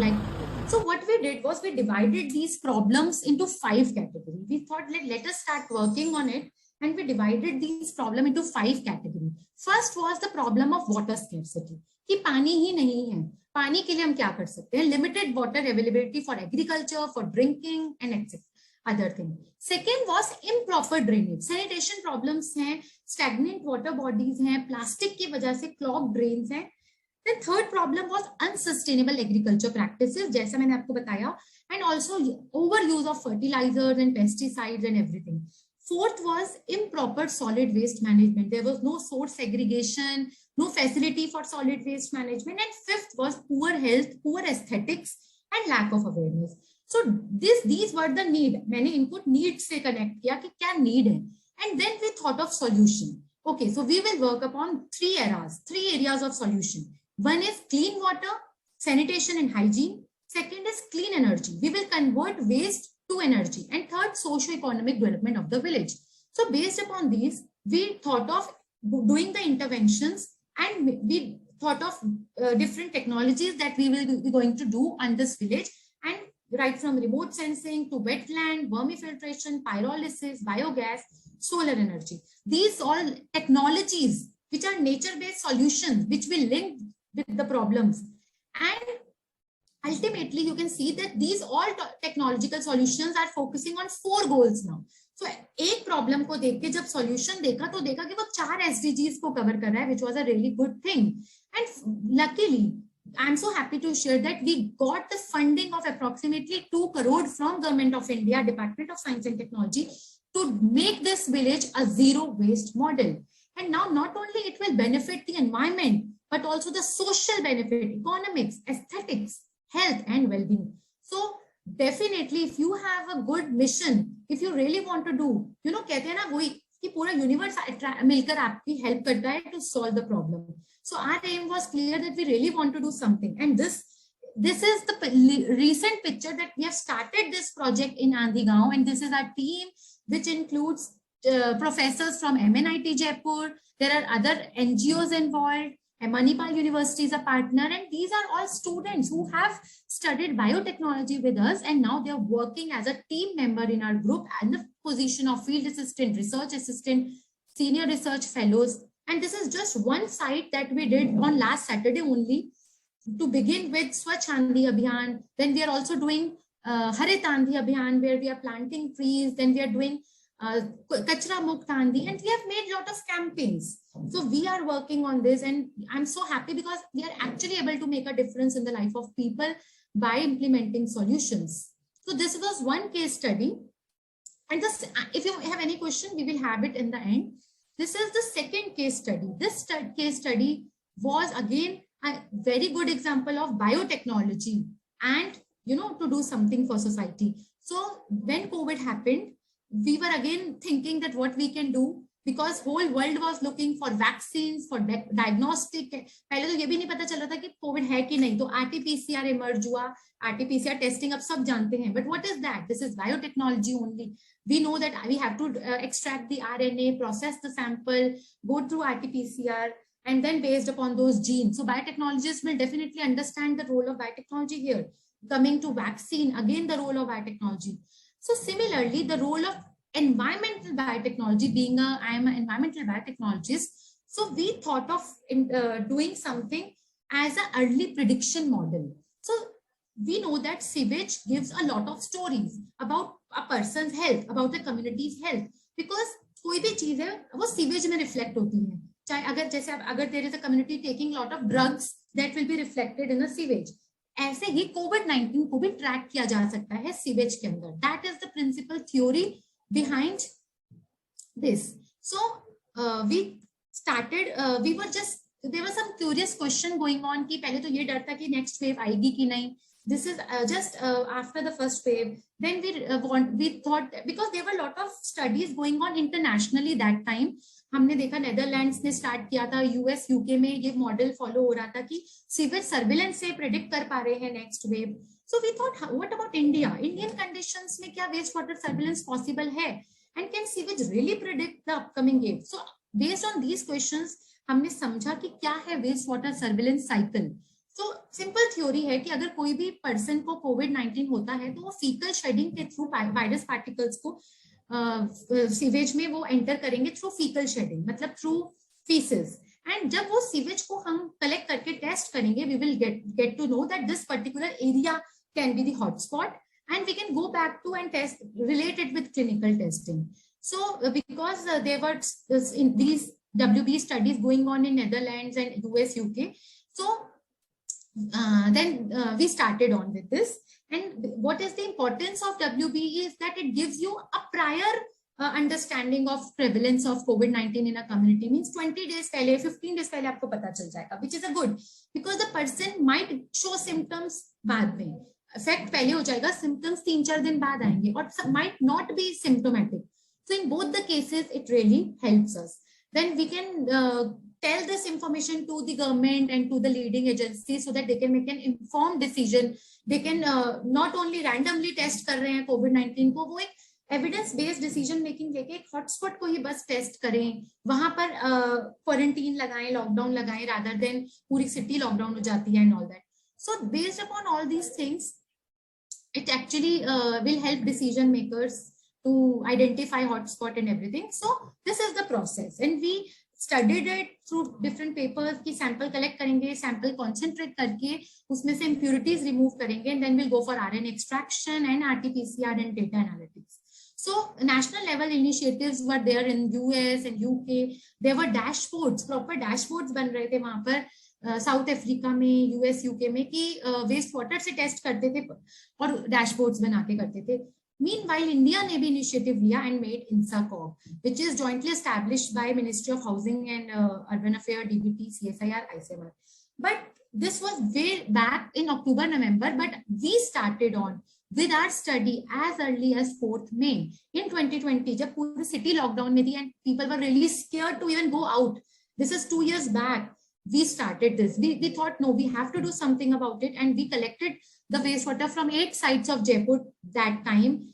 so what we did was we divided these problems into 5 categories. We thought let us start working on it, and we divided these problems into 5 categories. First was the problem of water scarcity, कि पानी ही नहीं है. पानी के लिए हम क्या कर सकते हैं? Limited water availability for agriculture, for drinking, and etc. Other thing. Second was improper drainage. Sanitation problems हैं, stagnant water bodies हैं, plastic की वजह से clogged drains हैं. Then third problem was unsustainable agriculture practices, जैसा मैंने आपको बताया, and also overuse of fertilizers and pesticides and everything. Fourth was improper solid waste management. There was no source segregation, no facility for solid waste management. And fifth was poor health, poor aesthetics, and lack of awareness. So these were the need. मैंने इनको need से connect किया कि क्या need है. And then we thought of solution. Okay, so we will work upon 3 areas of solution. One is clean water, sanitation and hygiene. Second is clean energy. We will convert waste to energy. And third, socio-economic development of the village. So based upon these, we thought of doing the interventions, and we thought of different technologies that we will be going to do on this village. And right from remote sensing to wetland, vermifiltration, pyrolysis, biogas, solar energy. These all technologies which are nature-based solutions which will link with the problems. And ultimately you can see that these all technological solutions are focusing on 4 goals now. So एक problem को देख के जब solution देखा तो देखा कि वो 4 SDGs को cover कर रहा है, which was a really good thing. And luckily I'm so happy to share that we got the funding of approximately 2 crore from Government of India, Department of Science and Technology, to make this village a zero waste model. And now not only it will benefit the environment, but also the social benefit, economics, aesthetics, health and well-being. So definitely if you have a good mission, if you really want to do, you know, कहते हैं ना वही कि पूरा universe मिलकर आपकी help करता है to solve the problem. So our aim was clear that we really want to do something, and this is the recent picture that we have started this project in Andigaon, and this is our team, which includes professors from MNIT Jaipur. There are other NGOs involved. Manipal University is a partner, and these are all students who have studied biotechnology with us, and now they are working as a team member in our group in the position of field assistant, research assistant, senior research fellows. And this is just one site that we did on last Saturday only. To begin with, Swachh Andhi Abhiyan, then we are also doing Harit Andhi Abhiyan, where we are planting trees, then we are doing Kachra Mukt Andhi, and we have made a lot of campaigns. So we are working on this, and I'm so happy because we are actually able to make a difference in the life of people by implementing solutions. So this was one case study, and this, if you have any question, we will have it in the end. This is the second case study. This case study was again a very good example of biotechnology and, you know, to do something for society. So when COVID happened, we were again thinking that what we can do, because whole world was looking for vaccines, for diagnostic. पहले तो ये भी नहीं पता चल रहा था कि कोविड है कि नहीं, तो RT-PCR emerge हुआ. RT-PCR testing अब सब जानते हैं, but what is that? This is biotechnology only. We know that we have to extract the RNA, process the sample, go through RT-PCR, and then based upon those genes. So biotechnologists will definitely understand the role of biotechnology here. Coming to vaccine, again the role of biotechnology. So similarly, the role of environmental biotechnology, being I am an environmental biotechnologist. So we thought of doing something as an early prediction model. So we know that sewage gives a lot of stories about a person's health, about the community's health, because कोई भी चीज है वो sewage में reflect होती है. चाहे अगर जैसे अगर there is a community taking lot of drugs, that will be reflected in the sewage. ऐसे ही COVID-19 को भी ट्रैक किया जा सकता है सीवेज के अंदर. That is the principal theory behind this. So we started, we were just, there was some curious question going on कि पहले तो ये डर था कि next wave आएगी कि नहीं. This is just after the first wave. Then we thought, because there were a lot of studies going on internationally that time. हमने देखा नेदरलैंड्स ने स्टार्ट किया था, यूएस यूके में ये मॉडल फॉलो हो रहा था कि सीवेज सर्विलेंस से प्रेडिक्ट कर पा रहे हैं next wave. So we thought what about India, Indian conditions में क्या वेस्ट वाटर सर्विलेंस पॉसिबल है, and can sewage really predict the upcoming wave. So based on these questions हमने समझा कि क्या है waste water surveillance cycle. So simple theory है कि अगर कोई भी पर्सन को कोविड-19 होता है तो वो फीकल शेडिंग के थ्रू वायरस पार्टिकल्स को सीवेज में वो एंटर करेंगे थ्रू फीकल शेडिंग, मतलब थ्रू फीसेस. एंड जब वो सीवेज को हम कलेक्ट करके टेस्ट करेंगे, we will get to know that this particular area can be the hotspot, and we can go back to and test related with clinical testing. So because there were in these WB studies going on in Netherlands and US, UK. So then we started on with this. And what is the importance of WB is that it gives you a prior understanding of prevalence of COVID-19 in a community. Means 20 days पहले, 15 days पहले आपको पता चल जाएगा, which is a good, because the person might show symptoms बाद में. Effect पहले हो जाएगा, symptoms 3-4 दिन बाद आएंगे, or might not be symptomatic. So in both the cases, it really helps us. Then we can tell this information to the government and to the leading agencies so that they can make an informed decision. They can not only randomly test कर रहे हैं COVID-19 को, वो एक evidence based decision making लेके एक hotspot को ही बस test करें, वहां पर quarantine लगाएं, lockdown लगाएं, rather than पूरी city lockdown हो जाती है and all that. So based upon all these things, it actually will help decision makers to identify hotspot and everything. So this is the process, and we studied it through different papers कि sample collect करेंगे, sample concentrate करके उसमें से impurities remove करेंगे, and then we'll go for RNA extraction and RT-PCR and data analytics. So national level initiatives were there in US and UK. There were dashboards, proper dashboards बन रहे थे वहां पर south Africa में, US, UK में कि waste water से test करते थे और डैशबोर्ड्स बना के करते थे. Meanwhile, India ने भी initiative लिया and made INSACOG, which is jointly established by Ministry of Housing and Urban Affairs, DBT, CSIR, ICMR. But this was way back in October, November, but we started on with our study as early as 4th May in 2020, जब पूरी city lockdown में थी and people were really scared to even go out. This is 2 years back. We started this. We thought, no, we have to do something about it, and we collected the wastewater from 8 sites of Jaipur that time,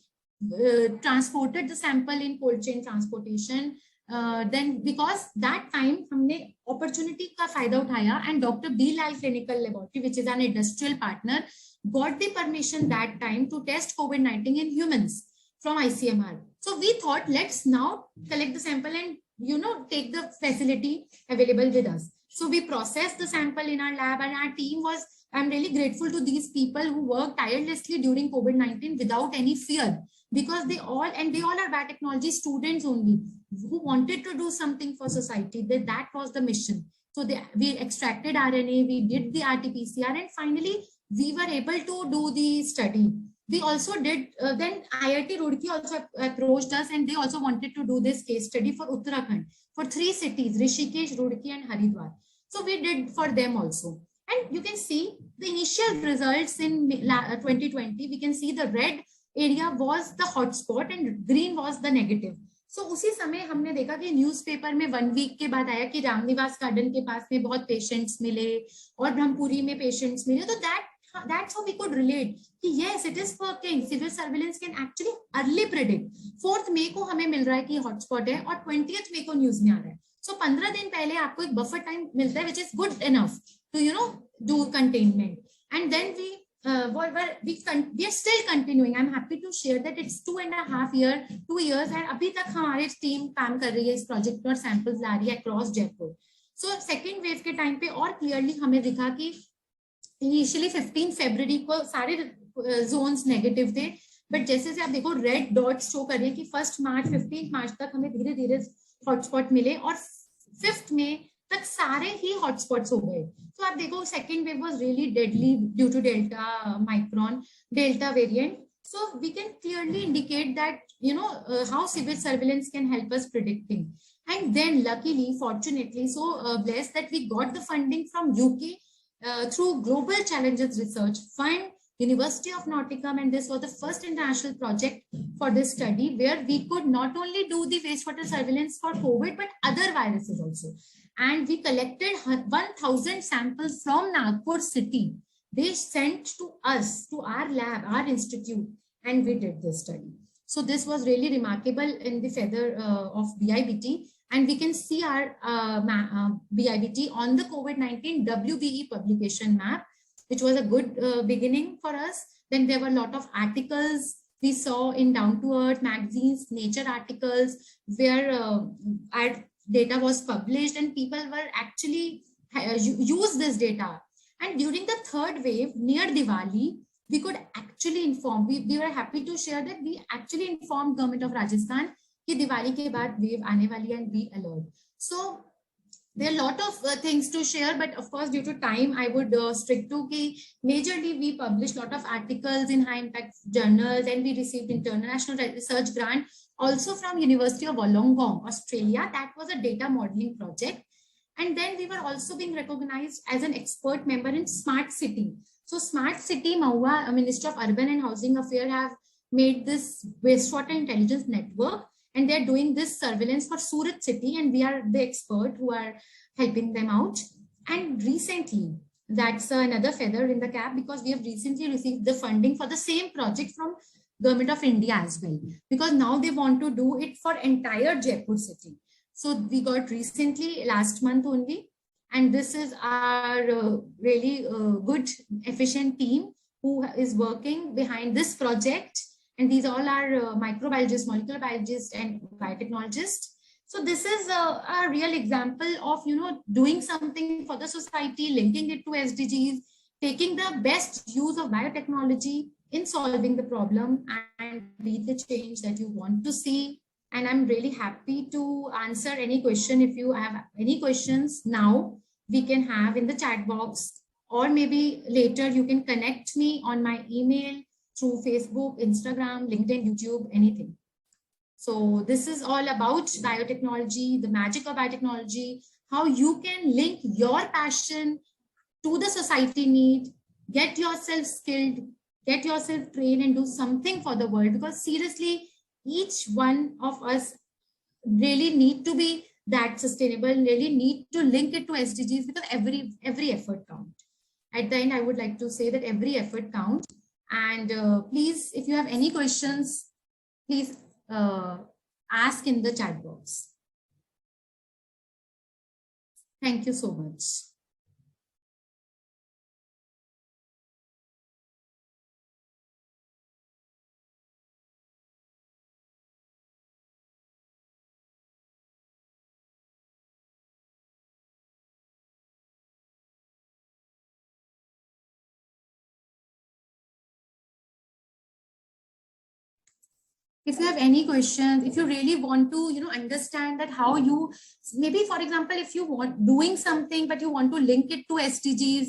transported the sample in cold chain transportation. Then because that time हमने opportunity का फायदा उठाया, and Dr. B. Lal Clinical Laboratory, which is an industrial partner, got the permission that time to test COVID-19 in humans from ICMR. So we thought, let's now collect the sample and take the facility available with us. So we processed the sample in our lab, and our team was, I'm really grateful to these people who worked tirelessly during COVID-19 without any fear, because they all are biotechnology students only who wanted to do something for society. That was the mission. So we extracted RNA, we did the RT-PCR, and finally we were able to do the study. We also did, then IIT Roorkee also approached us, and they also wanted to do this case study for Uttarakhand, for 3 cities, Rishikesh, Roorkee and Haridwar. So we did for them also. And you can see the initial results in 2020. We can see the red area was the hotspot and green was the negative. So उसी समय हमने देखा कि newspaper में 1 week के बाद आया कि रामनिवास गार्डन के पास में बहुत पेशेंट्स मिले और ब्रह्मपुरी में पेशेंट्स मिले. तो that's how we could relate कि yes, it is working. Civil surveillance can actually early predict. 4th May को हमें मिल रहा है कि हॉटस्पॉट है और 20th May को न्यूज में आ रहा है. So 15 दिन पहले आपको एक बफर टाइम मिलता है, which is good enough to do containment. And then we are still continuing. I'm happy to share that it's 2.5 years, 2 years, and अभी तक हमारी टीम काम कर रही है इस प्रोजेक्ट पर, सैंपल्स ला रही है across Jaipur. So second wave के टाइम पे और क्लियरली हमें दिखा कि इनिशियली 15 फरवरी को सारे जोन्स नेगेटिव थे, बट जैसे से आप देखो रेड डॉट शो कर रहे हैं कि 1 मार्च 15 मार्च तक हमें धीरे धीरे हॉटस्पॉट मिले और 5 मई तक सारे ही हॉटस्पॉट्स हो गए. तो आप देखो second wave was really deadly due to delta micron delta variant. So we can clearly indicate that how civil surveillance can help us predicting. And then luckily, fortunately, so blessed that we got the funding from UK through Global Challenges Research Fund, University of Nottingham, and this was the first international project for this study where we could not only do the wastewater surveillance for COVID but other viruses also. And we collected 1,000 samples from Nagpur city. They sent to us, to our lab, our institute, and we did this study. So this was really remarkable in the feather of BIBT. And we can see our BIBT on the COVID-19 WBE publication map, which was a good beginning for us. Then there were a lot of articles we saw in Down to Earth magazines, Nature articles, where our data was published and people were actually use this data. And during the third wave near Diwali, we could actually inform, we were happy to share that we actually informed government of Rajasthan कि दिवाली के बाद wave आने वाली है and be alert. So there are a lot of things to share, but of course due to time I would stick to कि majorly we published a lot of articles in high impact journals, and we received international research grant also from University of Wollongong, Australia. That was a data modeling project. And then we were also being recognized as an expert member in Smart City. So Smart City, Maua, Ministry of Urban and Housing Affairs have made this wastewater intelligence network, and they're doing this surveillance for Surat city, and we are the expert who are helping them out. And recently, that's another feather in the cap, because we have recently received the funding for the same project from Government of India as well, because now they want to do it for entire Jaipur city. So we got recently last month only, and this is our really good, efficient team who is working behind this project. And these all are microbiologists, molecular biologists, and biotechnologists. So this is a real example of, doing something for the society, linking it to SDGs, taking the best use of biotechnology in solving the problem and be the change that you want to see. And I'm really happy to answer any question. If you have any questions now, we can have in the chat box, or maybe later you can connect me on my email through Facebook, Instagram, LinkedIn, YouTube, anything. So this is all about biotechnology, the magic of biotechnology, how you can link your passion to the society need, get yourself skilled, get yourself trained and do something for the world. Because seriously, each one of us really need to be that sustainable, really need to link it to SDGs, because every effort counts. At the end, I would like to say that every effort counts. And please, if you have any questions, please ask in the chat box. Thank you so much. If you have any questions, if you really want to, understand that how you, maybe for example, if you want doing something, but you want to link it to SDGs,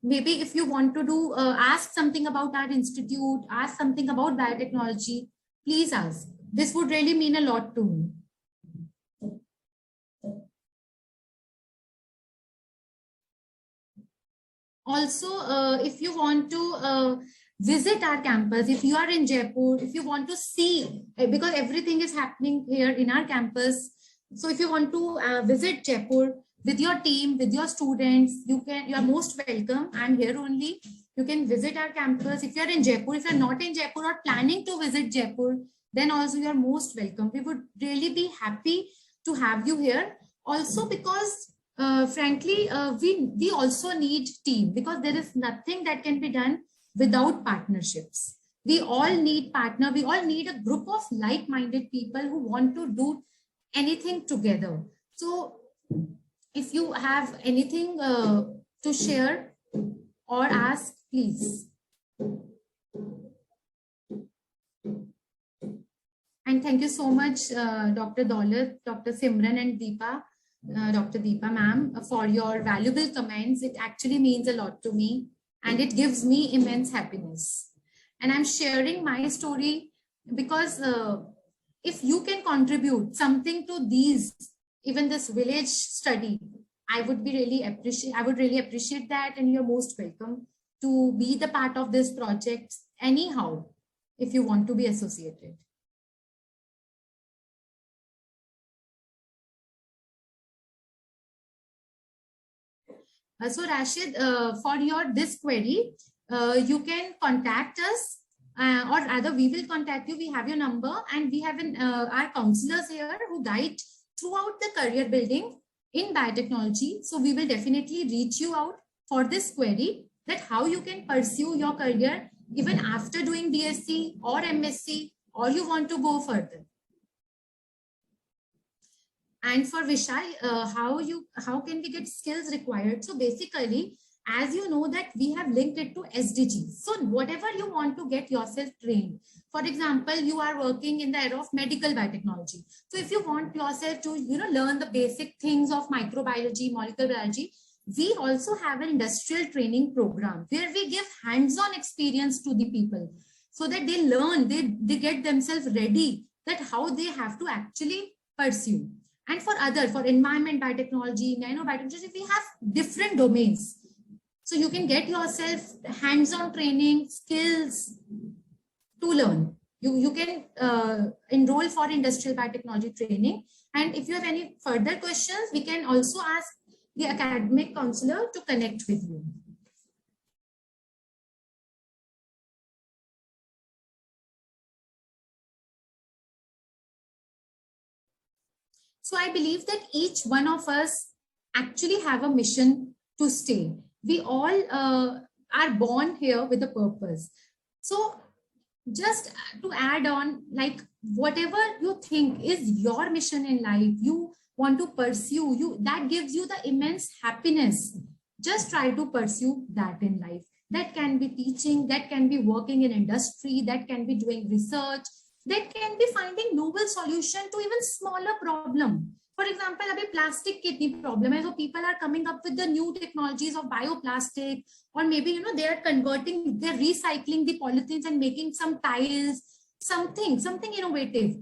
maybe if you want to do, ask something about our institute, ask something about biotechnology, please ask. This would really mean a lot to me. Also, if you want to visit our campus, if you are in Jaipur, if you want to see, because everything is happening here in our campus. So if you want to visit Jaipur with your team, with your students, you are most welcome. I'm here only. You can visit our campus. If you're in Jaipur, if you're not in Jaipur or planning to visit Jaipur, then also you're most welcome. We would really be happy to have you here. Also, because frankly, we also need team, because there is nothing that can be done without partnerships. We all need partner. We all need a group of like-minded people who want to do anything together. So if you have anything to share or ask, please. And thank you so much, Dr. Daulat, Dr. Simran and Deepa, Dr. Deepa ma'am, for your valuable comments. It actually means a lot to me and it gives me immense happiness. And I'm sharing my story because if you can contribute something to these, even this village study, I would really appreciate that, and you're most welcome to be the part of this project anyhow, if you want to be associated. So Rashid, for this query, you can contact us, or rather we will contact you. We have your number, and we have our counselors here who guide throughout the career building in biotechnology. So we will definitely reach you out for this query, that how you can pursue your career even after doing BSc or MSc, or you want to go further. And for Vishal, how can we get skills required? So basically, as you know that we have linked it to SDGs. So whatever you want to get yourself trained. For example, you are working in the era of medical biotechnology. So if you want yourself to learn the basic things of microbiology, molecular biology, we also have an industrial training program where we give hands-on experience to the people so that they learn, they get themselves ready, that how they have to actually pursue. And for environment biotechnology, nanobiotechnology, we have different domains. So you can get yourself hands-on training, skills to learn. You can enroll for industrial biotechnology training. And if you have any further questions, we can also ask the academic counselor to connect with you. So I believe that each one of us actually have a mission to stay. We all are born here with a purpose. So just to add on, like whatever you think is your mission in life, you want to pursue, you that gives you the immense happiness, just try to pursue that in life. That can be teaching, that can be working in industry, that can be doing research, that can be finding novel solution to even smaller problem. For example, abhi plastic kitni problem hai, so people are coming up with the new technologies of bioplastic, or maybe they are converting, they're recycling the polythenes and making some tiles, something innovative.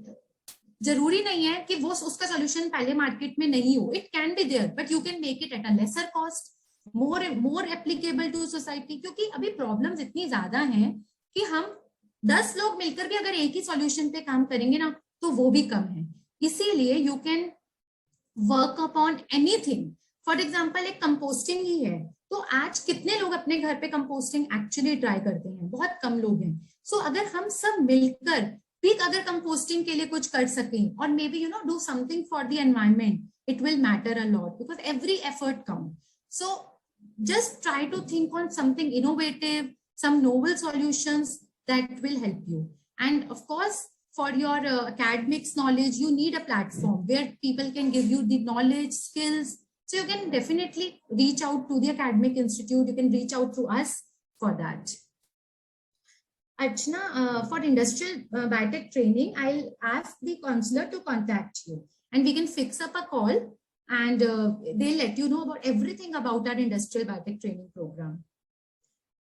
जरूरी नहीं है कि वो उसका solution पहले market में नहीं हो, it can be there, but you can make it at a lesser cost, more applicable to society. क्योंकि अभी problems इतनी ज्यादा हैं कि हम 10 लोग मिलकर भी अगर एक ही solution पे काम करेंगे ना, तो वो भी कम है. इसीलिए you can work upon anything. For example, एक composting ही है, तो आज कितने लोग अपने घर पे कंपोस्टिंग एक्चुअली ट्राई करते हैं? बहुत कम लोग हैं. सो अगर हम सब मिलकर भी अगर कंपोस्टिंग के लिए कुछ कर सकें, और may be do something for the environment, it will matter a lot, because every effort count. So just try to think on something innovative, some novel solutions that will help you. And of course, for your academics knowledge, you need a platform where people can give you the knowledge, skills. So you can definitely reach out to the academic institute. You can reach out to us for that. Archana, for industrial biotech training, I'll ask the counselor to contact you, and we can fix up a call, and they'll let you know about everything about our industrial biotech training program.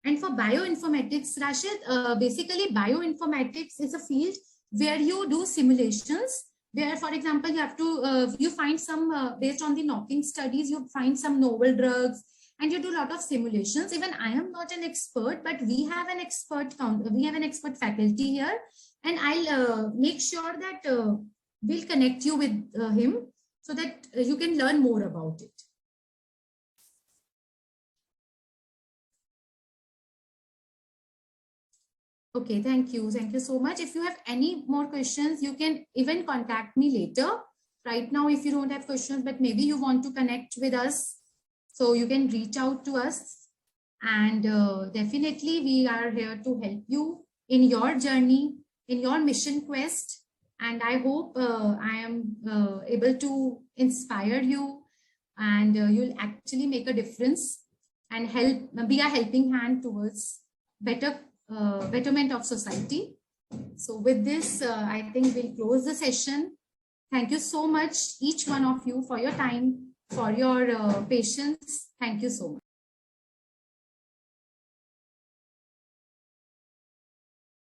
And for bioinformatics, Rashid, basically bioinformatics is a field where you do simulations, where, for example, you have to, you find some, based on the knocking studies, you find some novel drugs, and you do a lot of simulations. Even I am not an expert, but we have an expert faculty here, and I'll make sure that we'll connect you with him so that you can learn more about it. Okay, thank you. Thank you so much. If you have any more questions, you can even contact me later. Right now, if you don't have questions, but maybe you want to connect with us, so you can reach out to us. And definitely, we are here to help you in your journey, in your mission quest. And I hope I am able to inspire you, and you'll actually make a difference and be a helping hand towards betterment of society. So with this, I think we'll close the session. Thank you so much, each one of you, for your time, for your patience. Thank you so much.